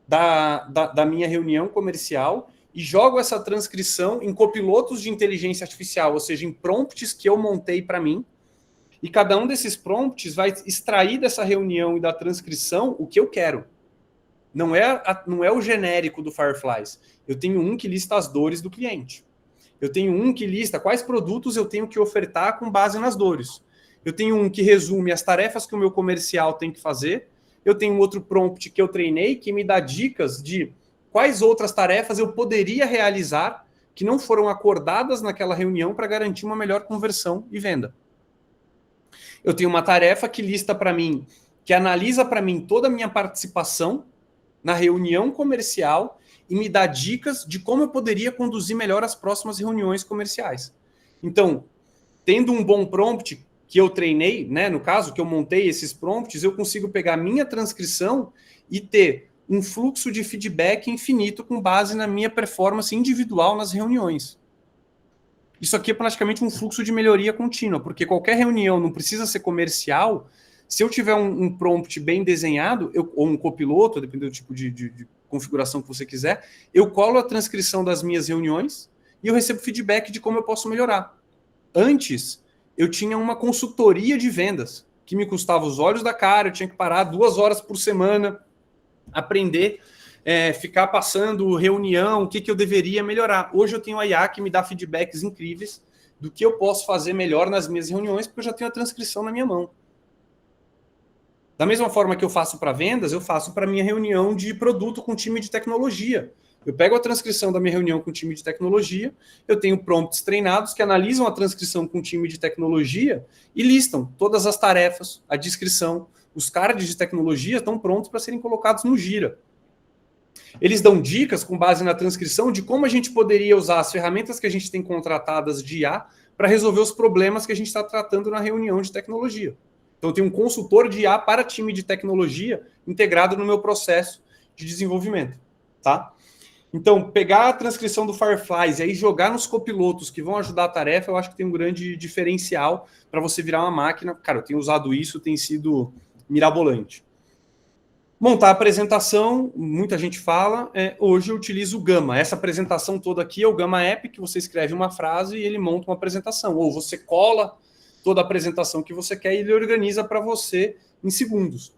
da minha reunião comercial e jogo essa transcrição em copilotos de inteligência artificial, ou seja, em prompts que eu montei para mim. E cada um desses prompts vai extrair dessa reunião e da transcrição o que eu quero. Não é o genérico do Fireflies. Eu tenho um que lista as dores do cliente. Eu tenho um que lista quais produtos eu tenho que ofertar com base nas dores. Eu tenho um que resume as tarefas que o meu comercial tem que fazer. Eu tenho um outro prompt que eu treinei que me dá dicas de quais outras tarefas eu poderia realizar que não foram acordadas naquela reunião para garantir uma melhor conversão e venda. Eu tenho uma tarefa que lista para mim, que analisa para mim toda a minha participação na reunião comercial e me dá dicas de como eu poderia conduzir melhor as próximas reuniões comerciais. Então, tendo um bom prompt que eu treinei, né, no caso, que eu montei esses prompts, eu consigo pegar a minha transcrição e ter um fluxo de feedback infinito com base na minha performance individual nas reuniões. Isso aqui é praticamente um fluxo de melhoria contínua, porque qualquer reunião não precisa ser comercial. Se eu tiver um prompt bem desenhado, ou um copiloto, dependendo do tipo de configuração que você quiser, eu colo a transcrição das minhas reuniões e eu recebo feedback de como eu posso melhorar. Antes, eu tinha uma consultoria de vendas, que me custava os olhos da cara, eu tinha que parar 2 horas por semana, aprender, ficar passando reunião, o que eu deveria melhorar. Hoje eu tenho a IA que me dá feedbacks incríveis do que eu posso fazer melhor nas minhas reuniões, porque eu já tenho a transcrição na minha mão. Da mesma forma que eu faço para vendas, eu faço para minha reunião de produto com time de tecnologia. Eu pego a transcrição da minha reunião com o time de tecnologia, eu tenho prompts treinados que analisam a transcrição com o time de tecnologia e listam todas as tarefas, a descrição. Os cards de tecnologia estão prontos para serem colocados no Gira. Eles dão dicas com base na transcrição de como a gente poderia usar as ferramentas que a gente tem contratadas de IA para resolver os problemas que a gente está tratando na reunião de tecnologia. Então, eu tenho um consultor de IA para time de tecnologia integrado no meu processo de desenvolvimento, tá? Então, pegar a transcrição do Fireflies e aí jogar nos copilotos que vão ajudar a tarefa, eu acho que tem um grande diferencial para você virar uma máquina. Cara, eu tenho usado isso, tem sido mirabolante. Montar a apresentação, muita gente fala, hoje eu utilizo o Gama. Essa apresentação toda aqui é o Gama App, que você escreve uma frase e ele monta uma apresentação. Ou você cola toda a apresentação que você quer e ele organiza para você em segundos.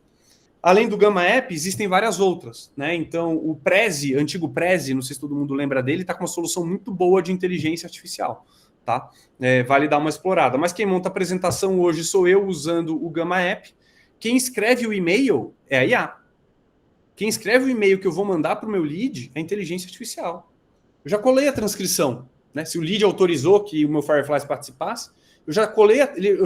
Além do Gama App, existem várias outras, né? Então, o Prezi, antigo Prezi, não sei se todo mundo lembra dele, está com uma solução muito boa de inteligência artificial, tá? Vale dar uma explorada. Mas quem monta a apresentação hoje sou eu usando o Gama App. Quem escreve o e-mail é a IA. Quem escreve o e-mail que eu vou mandar para o meu lead é a inteligência artificial. Eu já colei a transcrição, né? Se o lead autorizou que o meu Fireflies participasse, eu já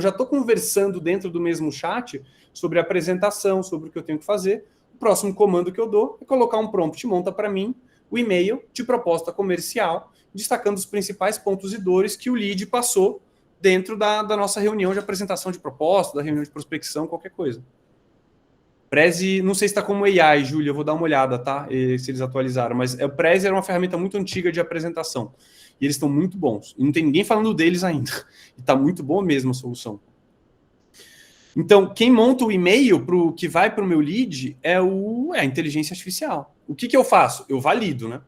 estou conversando dentro do mesmo chat sobre a apresentação, sobre o que eu tenho que fazer. O próximo comando que eu dou é colocar um prompt, monta para mim o e-mail de proposta comercial, destacando os principais pontos e dores que o lead passou dentro da nossa reunião de apresentação de proposta, da reunião de prospecção, qualquer coisa. Prezi, não sei se está como AI, Júlia, eu vou dar uma olhada, tá? Se eles atualizaram, mas o Prezi era uma ferramenta muito antiga de apresentação. E eles estão muito bons. E não tem ninguém falando deles ainda. E está muito boa mesmo a solução. Então, quem monta o e-mail que vai para o meu lead é a inteligência artificial. O que eu faço? Eu valido, né?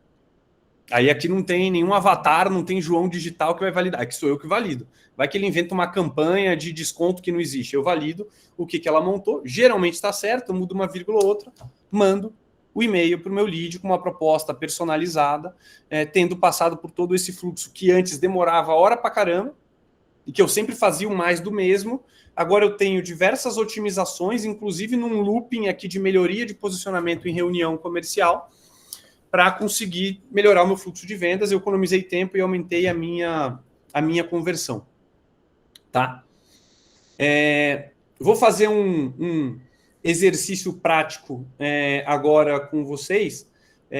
Aí aqui não tem nenhum avatar, não tem João digital que vai validar. Aqui sou eu que valido. Vai que ele inventa uma campanha de desconto que não existe. Eu valido o que ela montou. Geralmente está certo, eu mudo uma vírgula ou outra. mando o e-mail para o meu lead com uma proposta personalizada, tendo passado por todo esse fluxo que antes demorava hora pra caramba, e que eu sempre fazia o mais do mesmo. Agora eu tenho diversas otimizações, inclusive num looping aqui de melhoria de posicionamento em reunião comercial, para conseguir melhorar o meu fluxo de vendas. Eu economizei tempo e aumentei a minha conversão. Tá? Vou fazer um exercício prático agora com vocês,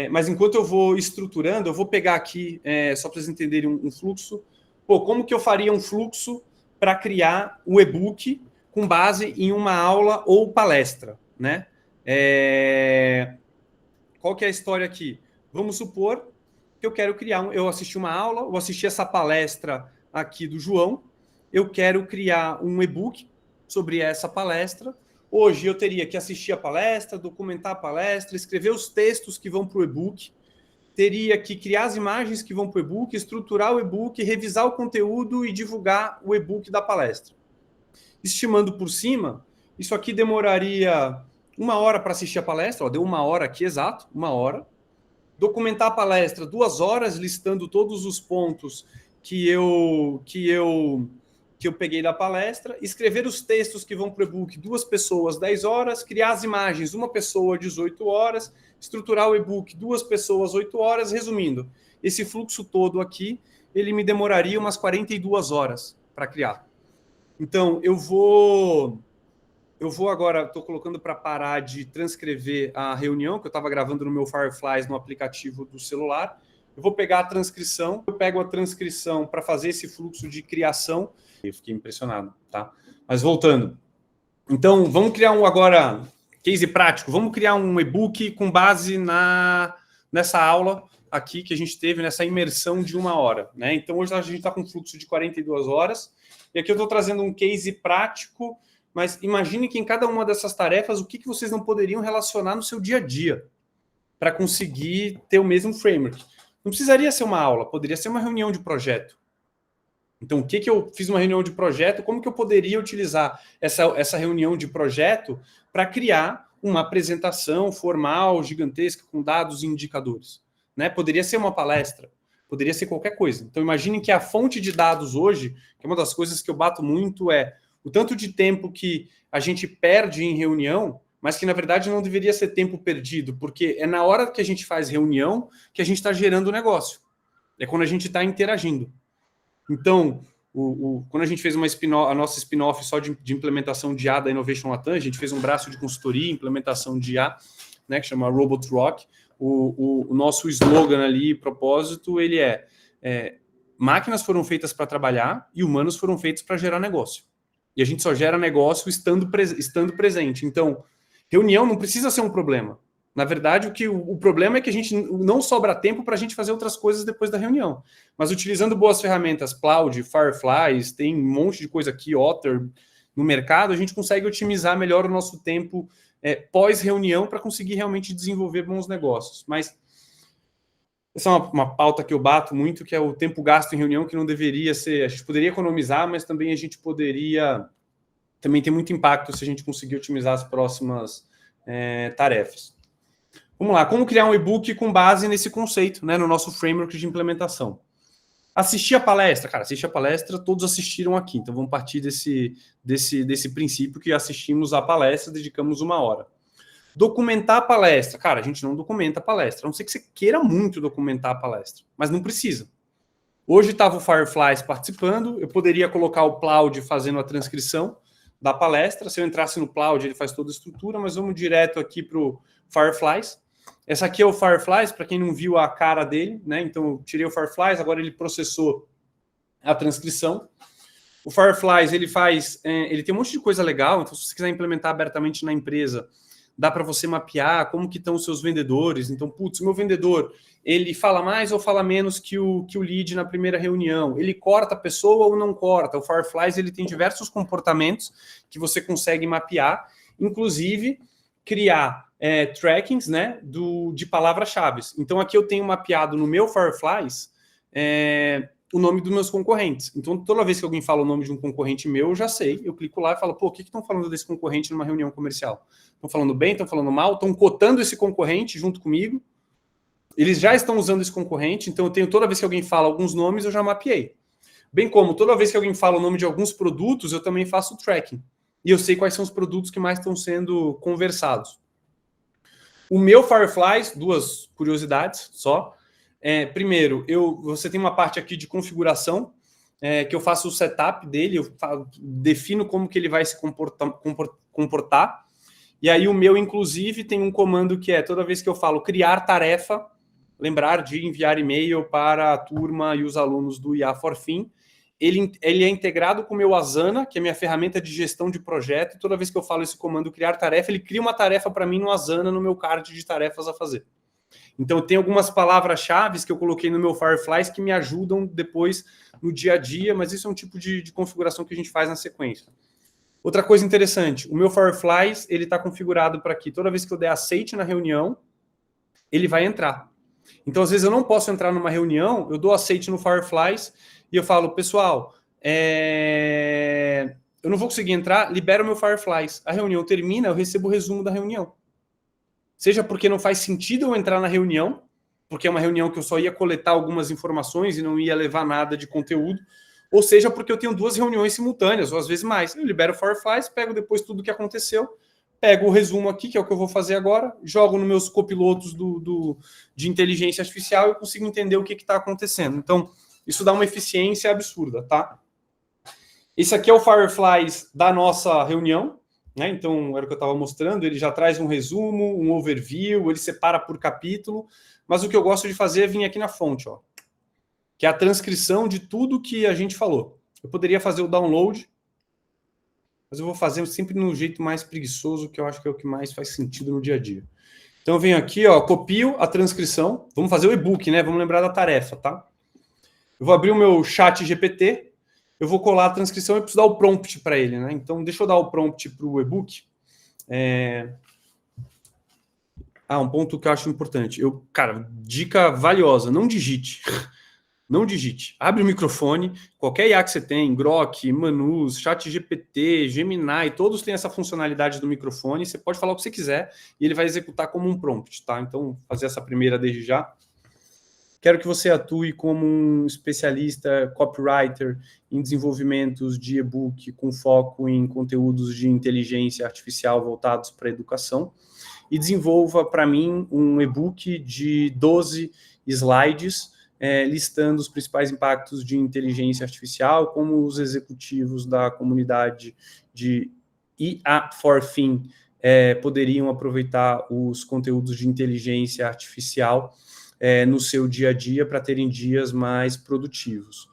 mas enquanto eu vou estruturando, eu vou pegar aqui, só para vocês entenderem um fluxo. Pô, como que eu faria um fluxo para criar o e-book com base em uma aula ou palestra, né? Qual que é a história aqui? Vamos supor que eu quero criar, eu assisti uma aula, eu assisti essa palestra aqui do João, eu quero criar um e-book sobre essa palestra. Hoje eu teria que assistir a palestra, documentar a palestra, escrever os textos que vão para o e-book, teria que criar as imagens que vão para o e-book, estruturar o e-book, revisar o conteúdo e divulgar o e-book da palestra. Estimando por cima, isso aqui demoraria 1 hora para assistir a palestra, deu 1 hora aqui, exato, 1 hora. Documentar a palestra, 2 horas, listando todos os pontos que eu peguei da palestra, escrever os textos que vão para o e-book, 2 pessoas, 10 horas, criar as imagens, 1 pessoa, 18 horas, estruturar o e-book, 2 pessoas, 8 horas. Resumindo, esse fluxo todo aqui, ele me demoraria umas 42 horas para criar. Então, eu vou agora, estou colocando para parar de transcrever a reunião, que eu estava gravando no meu Fireflies, no aplicativo do celular. Eu vou pegar a transcrição, eu pego a transcrição para fazer esse fluxo de criação. Eu fiquei impressionado, tá? Mas voltando. Então, vamos criar agora, case prático, vamos criar um e-book com base nessa aula aqui que a gente teve, nessa imersão de 1 hora, né? Então, hoje a gente está com um fluxo de 42 horas, e aqui eu estou trazendo um case prático, mas imagine que em cada uma dessas tarefas, o que vocês não poderiam relacionar no seu dia a dia para conseguir ter o mesmo framework. Não precisaria ser uma aula, poderia ser uma reunião de projeto. Então, o que eu fiz uma reunião de projeto, como que eu poderia utilizar essa reunião de projeto para criar uma apresentação formal, gigantesca, com dados e indicadores? Né? Poderia ser uma palestra, poderia ser qualquer coisa. Então, imaginem que a fonte de dados hoje, que é uma das coisas que eu bato muito, é o tanto de tempo que a gente perde em reunião, mas que, na verdade, não deveria ser tempo perdido, porque é na hora que a gente faz reunião que a gente está gerando negócio. É quando a gente está interagindo. Então, quando a gente fez a nossa spin-off só de implementação de IA da Innovation Latam, a gente fez um braço de consultoria, implementação de IA, né, que chama Robot Rock. O nosso slogan ali, propósito, ele máquinas foram feitas para trabalhar e humanos foram feitos para gerar negócio. E a gente só gera negócio estando presente. Então, reunião não precisa ser um problema. Na verdade, o problema é que a gente não sobra tempo para a gente fazer outras coisas depois da reunião. Mas utilizando boas ferramentas, Cloud, Fireflies, tem um monte de coisa aqui, Otter, no mercado, a gente consegue otimizar melhor o nosso tempo pós-reunião para conseguir realmente desenvolver bons negócios. Mas essa é uma pauta que eu bato muito, que é o tempo gasto em reunião, que não deveria ser... A gente poderia economizar, mas também a gente poderia... Também ter muito impacto se a gente conseguir otimizar as próximas tarefas. Vamos lá, como criar um e-book com base nesse conceito, né, no nosso framework de implementação. Assistir a palestra, cara, assistir a palestra, todos assistiram aqui, então vamos partir desse princípio que assistimos a palestra, dedicamos 1 hora. Documentar a palestra, cara, a gente não documenta a palestra, a não ser que você queira muito documentar a palestra, mas não precisa. Hoje estava o Fireflies participando, eu poderia colocar o Cloud fazendo a transcrição da palestra, se eu entrasse no Cloud ele faz toda a estrutura, mas vamos direto aqui para o Fireflies. Essa aqui é o Fireflies, para quem não viu a cara dele, né? Então eu tirei o Fireflies, agora ele processou a transcrição. O Fireflies, ele tem um monte de coisa legal, então se você quiser implementar abertamente na empresa, dá para você mapear como que estão os seus vendedores. Então, putz, o meu vendedor, ele fala mais ou fala menos que o lead na primeira reunião? Ele corta a pessoa ou não corta? O Fireflies, ele tem diversos comportamentos que você consegue mapear, inclusive criar trackings, né, de palavras-chave. Então, aqui eu tenho mapeado no meu Fireflies o nome dos meus concorrentes. Então, toda vez que alguém fala o nome de um concorrente meu, eu já sei. Eu clico lá e falo, pô, o que estão falando desse concorrente numa reunião comercial? Estão falando bem, estão falando mal, estão cotando esse concorrente junto comigo. Eles já estão usando esse concorrente, então eu tenho, toda vez que alguém fala alguns nomes, eu já mapeei. Bem como toda vez que alguém fala o nome de alguns produtos, eu também faço o tracking. E eu sei quais são os produtos que mais estão sendo conversados. O meu Fireflies, duas curiosidades só. Primeiro, você tem uma parte aqui de configuração, que eu faço o setup dele, eu defino como que ele vai se comportar. E aí o meu, inclusive, tem um comando que é, toda vez que eu falo criar tarefa, lembrar de enviar e-mail para a turma e os alunos do IA for Fin, ele é integrado com o meu Asana, que é a minha ferramenta de gestão de projeto, e toda vez que eu falo esse comando criar tarefa, ele cria uma tarefa para mim no Asana, no meu card de tarefas a fazer. Então, tem algumas palavras-chave que eu coloquei no meu Fireflies que me ajudam depois no dia a dia, mas isso é um tipo de configuração que a gente faz na sequência. Outra coisa interessante, o meu Fireflies, ele está configurado para que toda vez que eu der aceite na reunião, ele vai entrar. Então, às vezes, eu não posso entrar numa reunião, eu dou aceite no Fireflies e eu falo, pessoal, eu não vou conseguir entrar, libera o meu Fireflies. A reunião termina, eu recebo o resumo da reunião. Seja porque não faz sentido eu entrar na reunião, porque é uma reunião que eu só ia coletar algumas informações e não ia levar nada de conteúdo, ou seja porque eu tenho duas reuniões simultâneas, ou às vezes mais. Eu libero o Fireflies, pego depois tudo o que aconteceu, pego o resumo aqui, que é o que eu vou fazer agora, jogo nos meus copilotos de inteligência artificial e eu consigo entender o que está acontecendo. Então, isso dá uma eficiência absurda, tá? Esse aqui é o Fireflies da nossa reunião, né? Então, era o que eu estava mostrando, ele já traz um resumo, um overview, ele separa por capítulo, mas o que eu gosto de fazer é vir aqui na fonte, ó, que é a transcrição de tudo que a gente falou. Eu poderia fazer o download, mas eu vou fazer sempre no jeito mais preguiçoso, que eu acho que é o que mais faz sentido no dia a dia. Então, eu venho aqui, ó, copio a transcrição, vamos fazer o e-book, né? Vamos lembrar da tarefa, tá? Eu vou abrir o meu chat GPT, eu vou colar a transcrição e preciso dar o prompt para ele, né? Então, deixa eu dar o prompt para o e-book. Um ponto que eu acho importante. Cara, dica valiosa, não digite. Não digite. Abre o microfone, qualquer IA que você tem, Grok, Manus, ChatGPT, Gemini, todos têm essa funcionalidade do microfone, você pode falar o que você quiser e ele vai executar como um prompt, tá? Então, fazer essa primeira desde já. Quero que você atue como um especialista copywriter em desenvolvimentos de e-book com foco em conteúdos de inteligência artificial voltados para a educação e desenvolva para mim um e-book de 12 slides listando os principais impactos de inteligência artificial, como os executivos da comunidade de IA for Fin poderiam aproveitar os conteúdos de inteligência artificial no seu dia a dia para terem dias mais produtivos.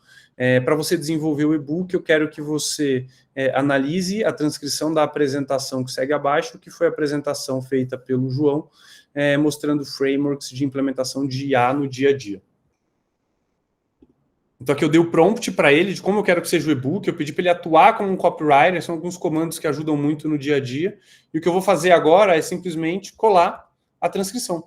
Para você desenvolver o e-book, eu quero que você analise a transcrição da apresentação que segue abaixo, que foi a apresentação feita pelo João, mostrando frameworks de implementação de IA no dia a dia. Então aqui eu dei o prompt para ele de como eu quero que seja o e-book, eu pedi para ele atuar como um copywriter, são alguns comandos que ajudam muito no dia a dia, e o que eu vou fazer agora é simplesmente colar a transcrição.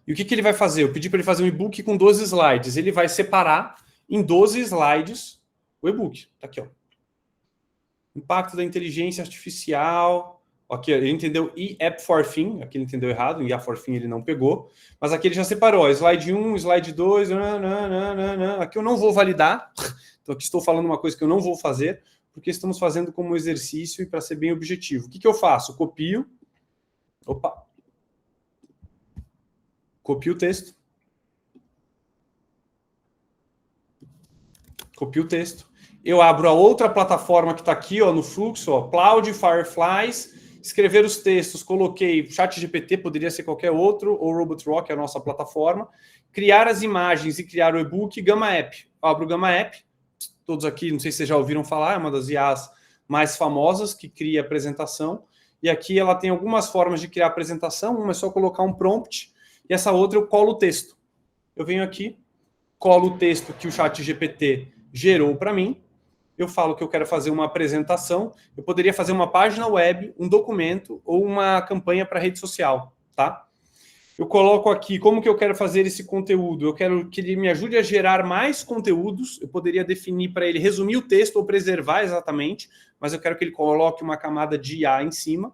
E o que ele vai fazer? Eu pedi para ele fazer um e-book com 12 slides. Ele vai separar em 12 slides o e-book. Tá aqui, ó. Impacto da inteligência artificial. Aqui, ele entendeu e-app for Fin. Aqui ele entendeu errado. IA for Fin ele não pegou. Mas aqui ele já separou. Slide 1, slide 2. Aqui eu não vou validar. Então aqui estou falando uma coisa que eu não vou fazer, porque estamos fazendo como exercício e para ser bem objetivo. O que eu faço? Copio. Opa! Copio o texto. Copio o texto. Eu abro a outra plataforma que está aqui, ó, no fluxo, ó, Cloud, Fireflies, escrever os textos, coloquei ChatGPT, poderia ser qualquer outro, ou RobotRock, é a nossa plataforma, criar as imagens e criar o e-book, Gamma App. Eu abro o Gamma App, todos aqui, não sei se vocês já ouviram falar, é uma das IAs mais famosas que cria apresentação, e aqui ela tem algumas formas de criar apresentação, uma é só colocar um prompt, e essa outra eu colo o texto. Eu venho aqui, colo o texto que o ChatGPT gerou para mim, eu falo que eu quero fazer uma apresentação, eu poderia fazer uma página web, um documento ou uma campanha para rede social, tá? Eu coloco aqui como que eu quero fazer esse conteúdo. Eu quero que ele me ajude a gerar mais conteúdos. Eu poderia definir para ele resumir o texto ou preservar exatamente, mas eu quero que ele coloque uma camada de IA em cima.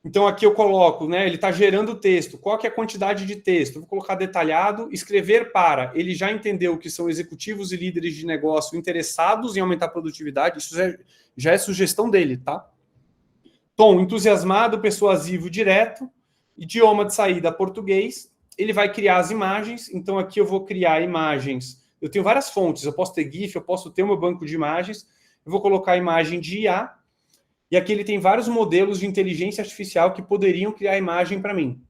Então aqui eu coloco, né? Ele está gerando texto. Qual que é a quantidade de texto? Eu vou colocar detalhado, escrever para. Ele já entendeu que são executivos e líderes de negócio interessados em aumentar a produtividade. Isso já é sugestão dele, tá? Tom, entusiasmado, persuasivo, direto. Idioma de saída, português. Ele vai criar as imagens. Então, aqui eu vou criar imagens. Eu tenho várias fontes. Eu posso ter GIF, eu posso ter o meu banco de imagens. Eu vou colocar a imagem de IA. E aqui ele tem vários modelos de inteligência artificial que poderiam criar imagem para mim.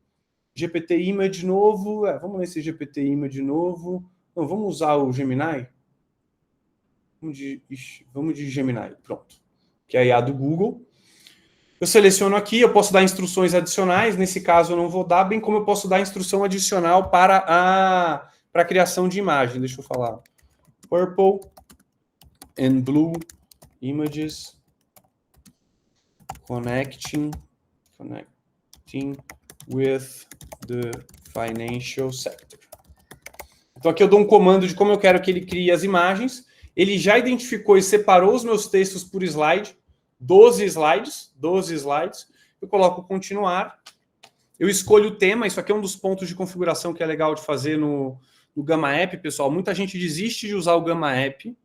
GPT Image novo. Vamos nesse GPT Image novo. Não, vamos usar o Gemini? Vamos de Gemini. Pronto. Que é a IA do Google. Eu seleciono aqui, eu posso dar instruções adicionais, nesse caso eu não vou dar, bem como eu posso dar instrução adicional para a criação de imagem. Deixa eu falar. Purple and blue images connecting with the financial sector. Então aqui eu dou um comando de como eu quero que ele crie as imagens. Ele já identificou e separou os meus textos por slide. 12 slides. Eu coloco continuar. Eu escolho o tema. Isso aqui é um dos pontos de configuração que é legal de fazer no Gamma App, pessoal. Muita gente desiste de usar o Gamma App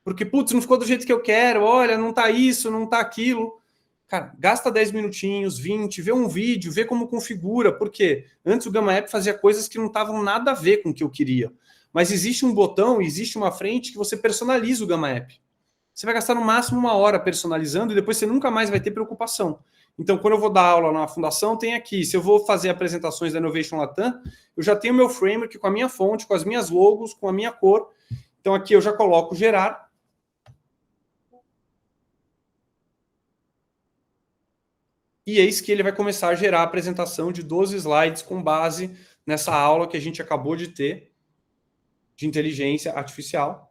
porque, putz, não ficou do jeito que eu quero. Olha, não tá isso, não tá aquilo. Cara, gasta 10 minutinhos, 20, vê um vídeo, vê como configura. Porque antes o Gamma App fazia coisas que não estavam nada a ver com o que eu queria. Mas existe um botão, existe uma frente que você personaliza o Gamma App. Você vai gastar no máximo 1 hora personalizando e depois você nunca mais vai ter preocupação. Então, quando eu vou dar aula na fundação, tem aqui. Se eu vou fazer apresentações da Innovation Latam, eu já tenho meu framework com a minha fonte, com as minhas logos, com a minha cor. Então, aqui eu já coloco gerar. E eis que ele vai começar a gerar a apresentação de 12 slides com base nessa aula que a gente acabou de ter de inteligência artificial.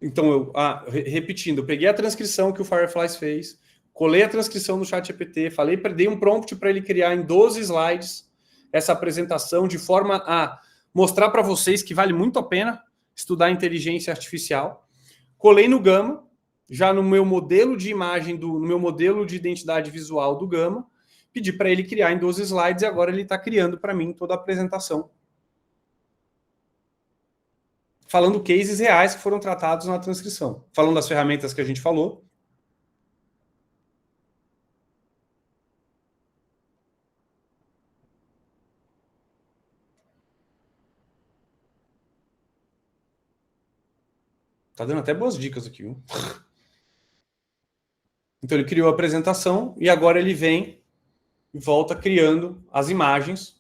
Então, repetindo, eu peguei a transcrição que o Fireflies fez, colei a transcrição no ChatGPT, dei um prompt para ele criar em 12 slides essa apresentação de forma a mostrar para vocês que vale muito a pena estudar inteligência artificial. Colei no Gamma, já no meu modelo de imagem, no meu modelo de identidade visual do Gamma, pedi para ele criar em 12 slides e agora ele está criando para mim toda a apresentação. Falando cases reais que foram tratados na transcrição. Falando das ferramentas que a gente falou. Tá dando até boas dicas aqui, viu? Então ele criou a apresentação e agora ele vem e volta criando as imagens.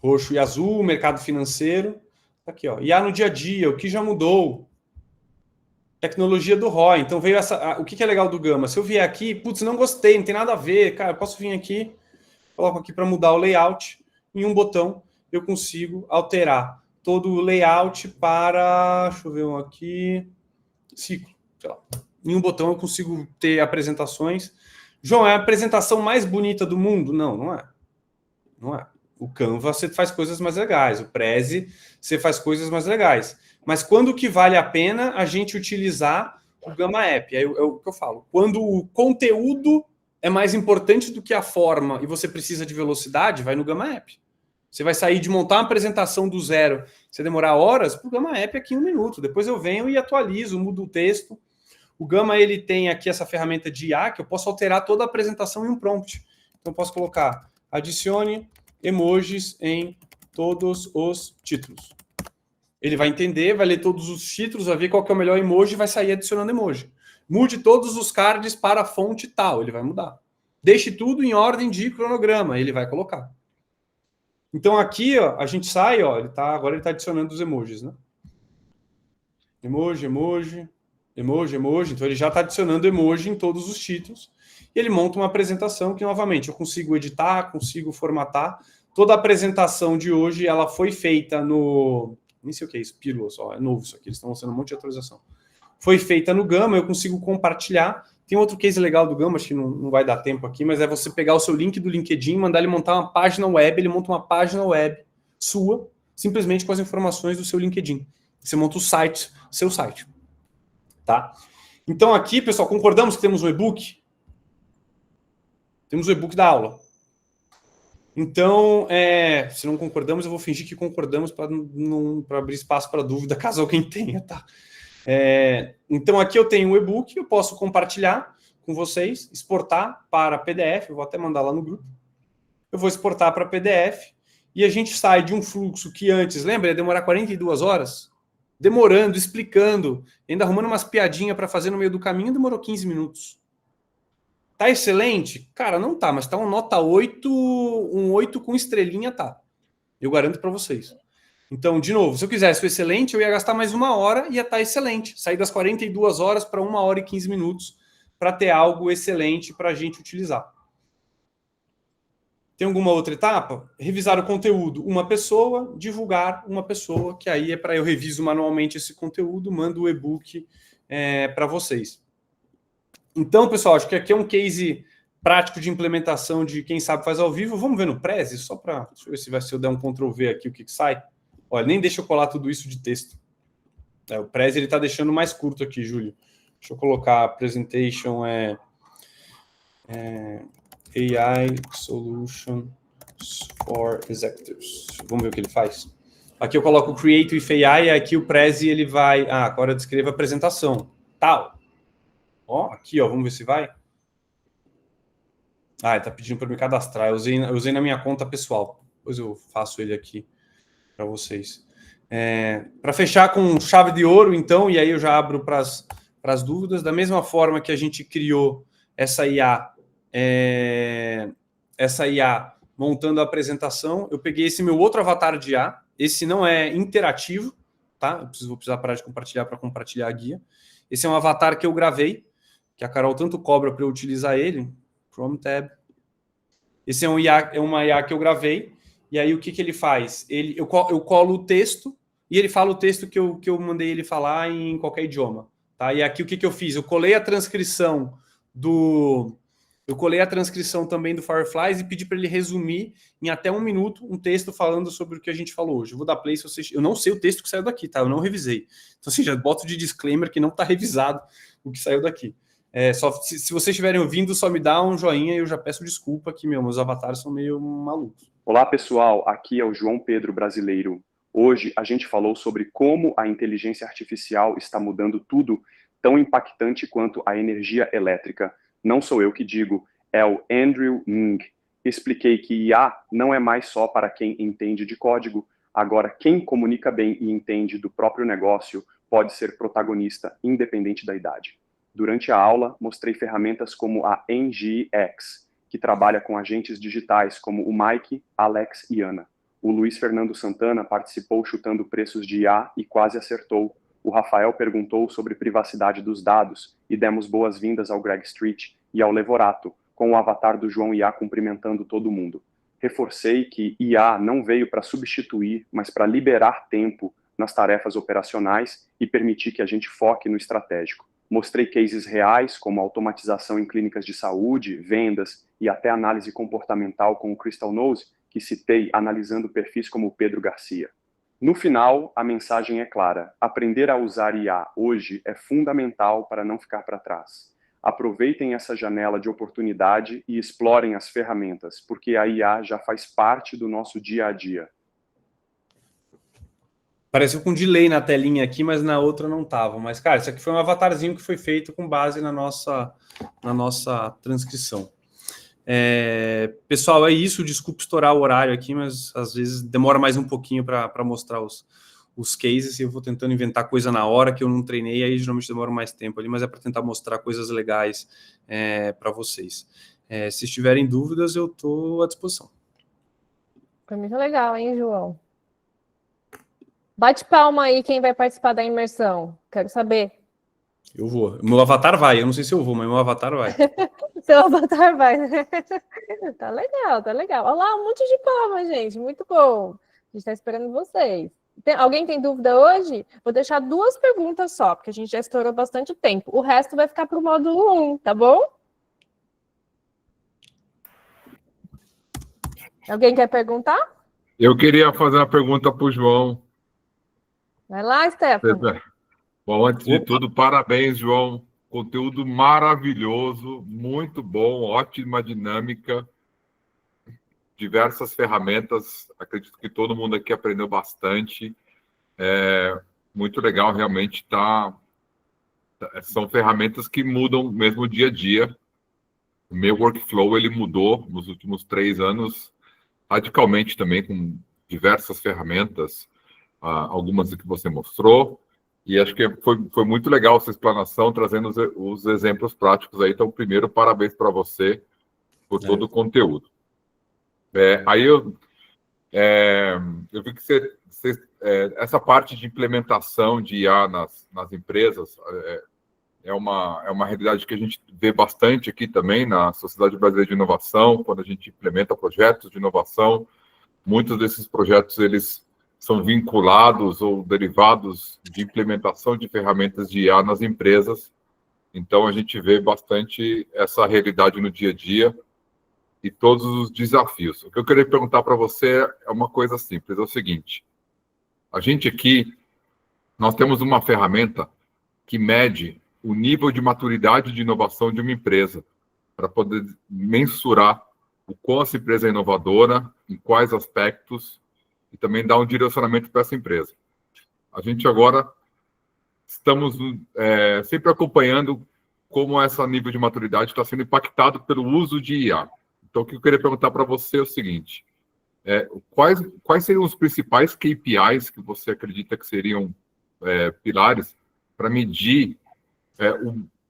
Roxo e azul, mercado financeiro. Aqui, ó. IA no dia a dia, o que já mudou? Tecnologia do ROI. Então veio essa. O que é legal do Gamma? Se eu vier aqui, putz, não gostei, não tem nada a ver, cara, eu posso vir aqui, coloco aqui para mudar o layout. Em um botão eu consigo alterar todo o layout para. Deixa eu ver um aqui. Ciclo. Sei lá. Em um botão eu consigo ter apresentações. João, é a apresentação mais bonita do mundo? Não, não é. Não é. O Canva você faz coisas mais legais, o Prezi você faz coisas mais legais. Mas quando que vale a pena a gente utilizar o Gamma App? É o que eu falo. Quando o conteúdo é mais importante do que a forma e você precisa de velocidade, vai no Gamma App. Você vai sair de montar uma apresentação do zero, você demorar horas, o Gamma App aqui em 1 minuto. Depois eu venho e atualizo, mudo o texto. O Gamma ele tem aqui essa ferramenta de IA que eu posso alterar toda a apresentação em um prompt. Então eu posso colocar adicione emojis em todos os títulos. Ele vai entender, vai ler todos os títulos, vai ver qual que é o melhor emoji e vai sair adicionando emoji. Mude todos os cards para a fonte tal, ele vai mudar. Deixe tudo em ordem de cronograma, ele vai colocar. Então aqui, ó, a gente sai, ó, agora ele está adicionando os emojis, né? Emoji. Então ele já está adicionando emoji em todos os títulos. E ele monta uma apresentação que, novamente, eu consigo editar, consigo formatar. Toda a apresentação de hoje, ela foi feita no... Nem sei o que é isso, Pílulas, ó, é novo isso aqui, eles estão lançando um monte de atualização. Foi feita no Gamma, eu consigo compartilhar. Tem outro case legal do Gama, acho que não vai dar tempo aqui, mas é você pegar o seu link do LinkedIn, mandar ele montar uma página web, ele monta uma página web sua, simplesmente com as informações do seu LinkedIn. Você monta o site, seu site. Tá? Então aqui, pessoal, concordamos que temos um e-book? Temos o e-book da aula. Então, se não concordamos, eu vou fingir que concordamos para abrir espaço para dúvida, caso alguém tenha, tá? Então, aqui eu tenho um e-book, eu posso compartilhar com vocês, exportar para PDF, eu vou até mandar lá no grupo. Eu vou exportar para PDF e a gente sai de um fluxo que antes, lembra, ia demorar 42 horas? Demorando, explicando, ainda arrumando umas piadinhas para fazer no meio do caminho, demorou 15 minutos. Tá excelente? Cara, não tá, mas tá um nota 8, um 8 com estrelinha, tá. Eu garanto para vocês. Então, de novo, se eu quisesse o excelente, eu ia gastar mais 1 hora e ia estar excelente. Sair das 42 horas para 1 hora e 15 minutos para ter algo excelente para a gente utilizar. Tem alguma outra etapa? Revisar o conteúdo, uma pessoa, divulgar uma pessoa, que aí é para eu reviso manualmente esse conteúdo, mando o e-book para vocês. Então, pessoal, acho que aqui é um case prático de implementação de quem sabe faz ao vivo. Vamos ver no Prezi, só para... Deixa eu ver se eu der um Ctrl V aqui, o que sai. Olha, nem deixa eu colar tudo isso de texto. O Prezi ele está deixando mais curto aqui, Júlio. Deixa eu colocar a presentation AI Solutions for Executives. Vamos ver o que ele faz. Aqui eu coloco Create with AI, aqui o Prezi ele vai... agora descreva a apresentação. Tal. Ó, aqui, ó, vamos ver se vai. Ele tá pedindo para me cadastrar. Eu usei na minha conta pessoal. Depois eu faço ele aqui para vocês. Para fechar com chave de ouro, então, e aí eu já abro para as dúvidas. Da mesma forma que a gente criou essa IA montando a apresentação, eu peguei esse meu outro avatar de IA. Esse não é interativo, tá? Vou precisar parar de compartilhar para compartilhar a guia. Esse é um avatar que eu gravei, que a Carol tanto cobra para eu utilizar ele. Chrome Tab. Esse é uma IA que eu gravei. E aí o que ele faz? Eu colo o texto e ele fala o texto que eu mandei ele falar em qualquer idioma. Tá? E aqui o que eu fiz? Eu colei a transcrição também do Fireflies e pedi para ele resumir em até 1 minuto um texto falando sobre o que a gente falou hoje. Eu vou dar play se vocês... Eu não sei o texto que saiu daqui, tá? Eu não revisei. Então, assim, já boto de disclaimer que não está revisado o que saiu daqui. Se vocês estiverem ouvindo, só me dá um joinha e eu já peço desculpa que meus avatares são meio malucos. Olá, pessoal. Aqui é o João Pedro Brasileiro. Hoje a gente falou sobre como a inteligência artificial está mudando tudo, tão impactante quanto a energia elétrica. Não sou eu que digo, é o Andrew Ng. Expliquei que IA não é mais só para quem entende de código. Agora, quem comunica bem e entende do próprio negócio pode ser protagonista, independente da idade. Durante a aula, mostrei ferramentas como a NGX, que trabalha com agentes digitais como o Mike, Alex e Ana. O Luiz Fernando Santana participou chutando preços de IA e quase acertou. O Rafael perguntou sobre privacidade dos dados e demos boas-vindas ao Greg Street e ao Levorato, com o avatar do João IA cumprimentando todo mundo. Reforcei que IA não veio para substituir, mas para liberar tempo nas tarefas operacionais e permitir que a gente foque no estratégico. Mostrei cases reais, como automatização em clínicas de saúde, vendas e até análise comportamental com o Crystal Nose, que citei analisando perfis como o Pedro Garcia. No final, a mensagem é clara. Aprender a usar IA hoje é fundamental para não ficar para trás. Aproveitem essa janela de oportunidade e explorem as ferramentas, porque a IA já faz parte do nosso dia a dia. Pareceu com delay na telinha aqui, mas na outra não estava. Mas, cara, isso aqui foi um avatarzinho que foi feito com base na nossa transcrição. Pessoal, é isso. Desculpa estourar o horário aqui, mas às vezes demora mais um pouquinho para mostrar os cases. E eu vou tentando inventar coisa na hora que eu não treinei, aí geralmente demora mais tempo ali, mas é para tentar mostrar coisas legais para vocês. Se tiverem dúvidas, eu estou à disposição. Foi muito legal, hein, João? Bate palma aí quem vai participar da imersão. Quero saber. Eu vou. Meu avatar vai. Eu não sei se eu vou, mas meu avatar vai. Seu avatar vai. Tá legal, tá legal. Olha lá, um monte de palma, gente. Muito bom. A gente tá esperando vocês. Alguém tem dúvida hoje? Vou deixar 2 perguntas só, porque a gente já estourou bastante tempo. O resto vai ficar para o módulo 1, tá bom? Alguém quer perguntar? Eu queria fazer uma pergunta para o João. Vai lá, Stefano. Bom, antes de tudo, parabéns, João. Conteúdo maravilhoso, muito bom, ótima dinâmica, diversas ferramentas. Acredito que todo mundo aqui aprendeu bastante. Muito legal, realmente são ferramentas que mudam mesmo o dia a dia. O meu workflow ele mudou nos últimos 3 anos radicalmente também, com diversas ferramentas, algumas que você mostrou. E acho que foi muito legal essa explanação, trazendo os exemplos práticos aí. Então, primeiro, parabéns para você por todo o conteúdo. Aí eu vi que essa parte de implementação de IA nas empresas é uma realidade que a gente vê bastante aqui também na Sociedade Brasileira de Inovação, quando a gente implementa projetos de inovação. Muitos desses projetos, eles são vinculados ou derivados de implementação de ferramentas de IA nas empresas. Então, a gente vê bastante essa realidade no dia a dia e todos os desafios. O que eu queria perguntar para você é uma coisa simples, é o seguinte. A gente aqui, nós temos uma ferramenta que mede o nível de maturidade de inovação de uma empresa, para poder mensurar o quão essa empresa é inovadora, em quais aspectos, e também dar um direcionamento para essa empresa. A gente agora estamos sempre acompanhando como esse nível de maturidade está sendo impactado pelo uso de IA. Então, o que eu queria perguntar para você é o seguinte, quais seriam os principais KPIs que você acredita que seriam pilares para medir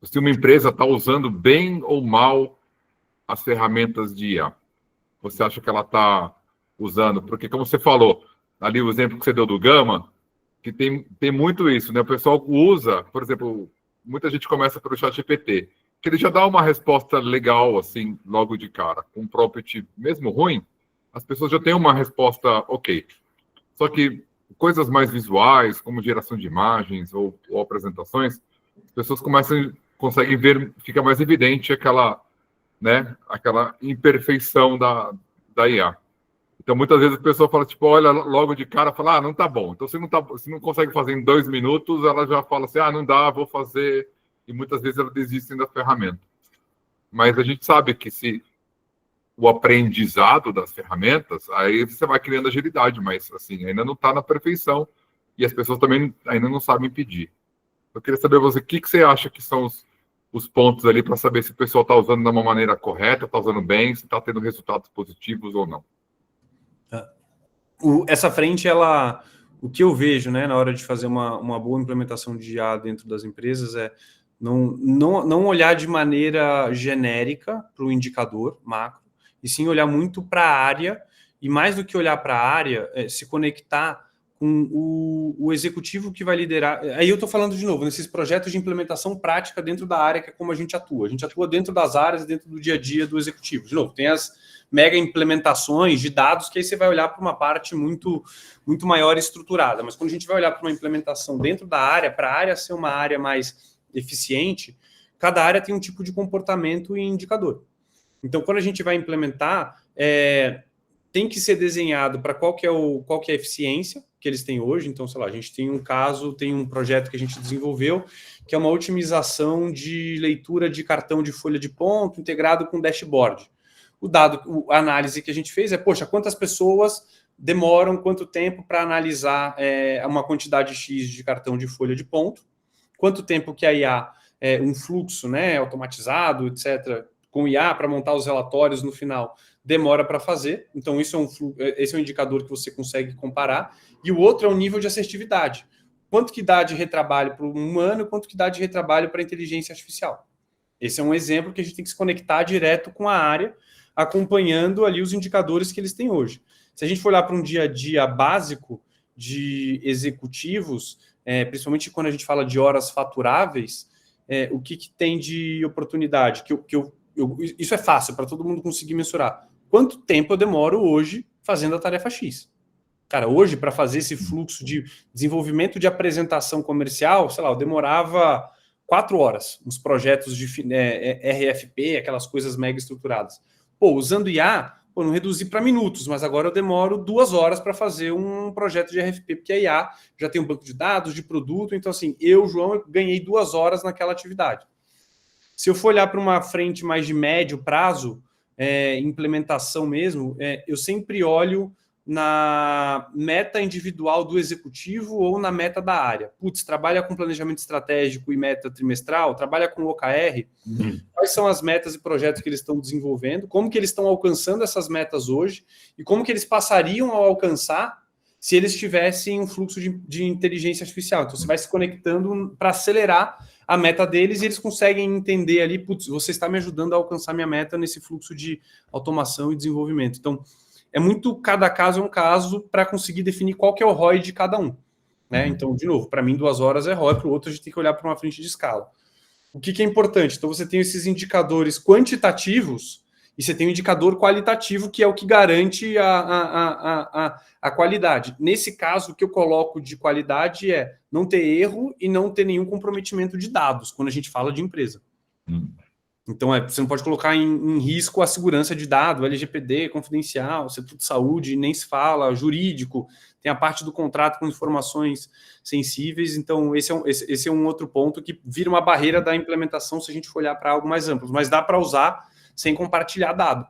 se uma empresa está usando bem ou mal as ferramentas de IA? Você acha que ela está usando? Porque, como você falou, ali o exemplo que você deu do Gama, que tem muito isso, né? O pessoal usa, por exemplo, muita gente começa pelo ChatGPT, que ele já dá uma resposta legal, assim, logo de cara. Com um prompt mesmo ruim, as pessoas já têm uma resposta ok. Só que coisas mais visuais, como geração de imagens ou apresentações, as pessoas conseguem ver, fica mais evidente aquela imperfeição da IA. Então, muitas vezes a pessoa fala, tipo, olha logo de cara, fala, não tá bom. Então, se não consegue fazer em 2 minutos, ela já fala assim, não dá, vou fazer. E muitas vezes ela desiste da ferramenta. Mas a gente sabe que se o aprendizado das ferramentas, aí você vai criando agilidade, mas assim, ainda não está na perfeição e as pessoas também ainda não sabem pedir. Eu queria saber o que você acha que são os pontos ali para saber se o pessoal está usando de uma maneira correta, está usando bem, se está tendo resultados positivos ou não. Essa frente, o que eu vejo, né, na hora de fazer uma boa implementação de IA dentro das empresas é não olhar de maneira genérica para o indicador macro, e sim olhar muito para a área, e mais do que olhar para a área, se conectar com o executivo que vai liderar. Aí eu estou falando de novo, nesses projetos de implementação prática dentro da área, que é como a gente atua. A gente atua dentro das áreas, dentro do dia a dia do executivo. De novo, tem as mega implementações de dados, que aí você vai olhar para uma parte muito, muito maior e estruturada. Mas quando a gente vai olhar para uma implementação dentro da área, para a área ser uma área mais eficiente, cada área tem um tipo de comportamento e indicador. Então, quando a gente vai implementar, tem que ser desenhado para qual que é a eficiência que eles têm hoje. Então, sei lá, a gente tem um projeto que a gente desenvolveu, que é uma otimização de leitura de cartão de folha de ponto integrado com dashboard. A análise que a gente fez quantas pessoas demoram quanto tempo para analisar uma quantidade X de cartão de folha de ponto, quanto tempo que a IA, um fluxo, né, automatizado, etc., com IA para montar os relatórios no final, demora para fazer. Então, esse é um indicador que você consegue comparar. E o outro é o nível de assertividade. Quanto que dá de retrabalho para o humano, quanto que dá de retrabalho para a inteligência artificial. Esse é um exemplo que a gente tem que se conectar direto com a área, acompanhando ali os indicadores que eles têm hoje. Se a gente for olhar para um dia a dia básico de executivos, principalmente quando a gente fala de horas faturáveis, o que tem de oportunidade? Isso é fácil para todo mundo conseguir mensurar. Quanto tempo eu demoro hoje fazendo a tarefa X? Cara, hoje, para fazer esse fluxo de desenvolvimento de apresentação comercial, sei lá, eu demorava 4 horas nos projetos de RFP, aquelas coisas mega estruturadas. Pô, usando IA, pô, não reduzi para minutos, mas agora eu demoro 2 horas para fazer um projeto de RFP, porque a IA já tem um banco de dados, de produto, então assim, João, eu ganhei 2 horas naquela atividade. Se eu for olhar para uma frente mais de médio prazo, implementação mesmo, eu sempre olho na meta individual do executivo ou na meta da área. Putz, trabalha com planejamento estratégico e meta trimestral, trabalha com OKR. Quais são as metas e projetos que eles estão desenvolvendo? Como que eles estão alcançando essas metas hoje? E como que eles passariam a alcançar se eles tivessem um fluxo de inteligência artificial? Então, você vai se conectando para acelerar a meta deles e eles conseguem entender ali, putz, você está me ajudando a alcançar minha meta nesse fluxo de automação e desenvolvimento. Então, é muito, cada caso é um caso para conseguir definir qual que é o ROI de cada um. Né? Então, de novo, para mim 2 horas é ROI, para o outro a gente tem que olhar para uma frente de escala. O que é importante? Então, você tem esses indicadores quantitativos e você tem um indicador qualitativo, que é o que garante a qualidade. Nesse caso, o que eu coloco de qualidade é não ter erro e não ter nenhum comprometimento de dados, quando a gente fala de empresa. Então, você não pode colocar em risco a segurança de dado, LGPD, confidencial, setor de saúde, nem se fala, jurídico, tem a parte do contrato com informações sensíveis. Então, esse é um outro ponto que vira uma barreira da implementação se a gente for olhar para algo mais amplo. Mas dá para usar sem compartilhar dado.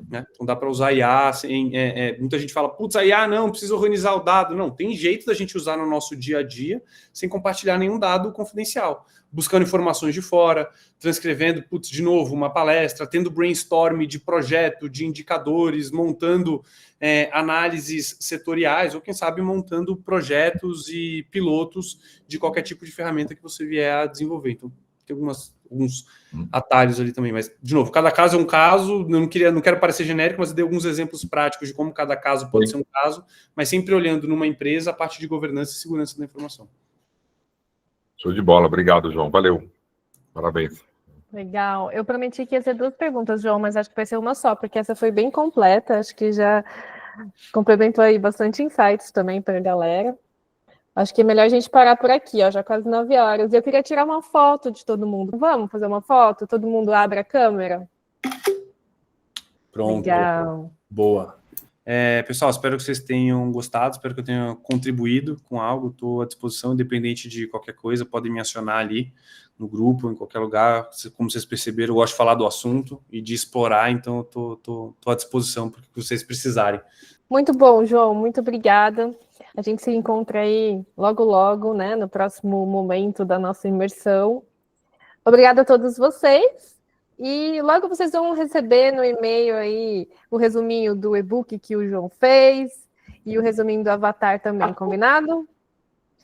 Né? Então, dá para usar IA sem... muita gente fala, putz, a IA não, precisa organizar o dado. Não, tem jeito da gente usar no nosso dia a dia sem compartilhar nenhum dado confidencial. Buscando informações de fora, transcrevendo, putz, de novo, uma palestra, tendo brainstorm de projeto, de indicadores, montando análises setoriais, ou quem sabe montando projetos e pilotos de qualquer tipo de ferramenta que você vier a desenvolver. Então, tem alguns atalhos ali também, mas, de novo, cada caso é um caso, não quero parecer genérico, mas eu dei alguns exemplos práticos de como cada caso pode ser um caso, mas sempre olhando numa empresa a parte de governança e segurança da informação. Show de bola, obrigado, João, valeu, parabéns. Legal, eu prometi que ia ser 2 perguntas, João, mas acho que vai ser uma só, porque essa foi bem completa, acho que já complementou aí bastante insights também para a galera. Acho que é melhor a gente parar por aqui, ó, já quase 9 horas. E eu queria tirar uma foto de todo mundo. Vamos fazer uma foto? Todo mundo abre a câmera? Pronto. Legal. Boa. Pessoal, espero que vocês tenham gostado, espero que eu tenha contribuído com algo. Estou à disposição, independente de qualquer coisa, podem me acionar ali no grupo, em qualquer lugar. Como vocês perceberam, eu gosto de falar do assunto e de explorar, então estou à disposição para o que vocês precisarem. Muito bom, João, muito obrigada. A gente se encontra aí logo, logo, né, no próximo momento da nossa imersão. Obrigada a todos vocês. E logo vocês vão receber no e-mail aí o resuminho do e-book que o João fez e o resuminho do Avatar também, combinado?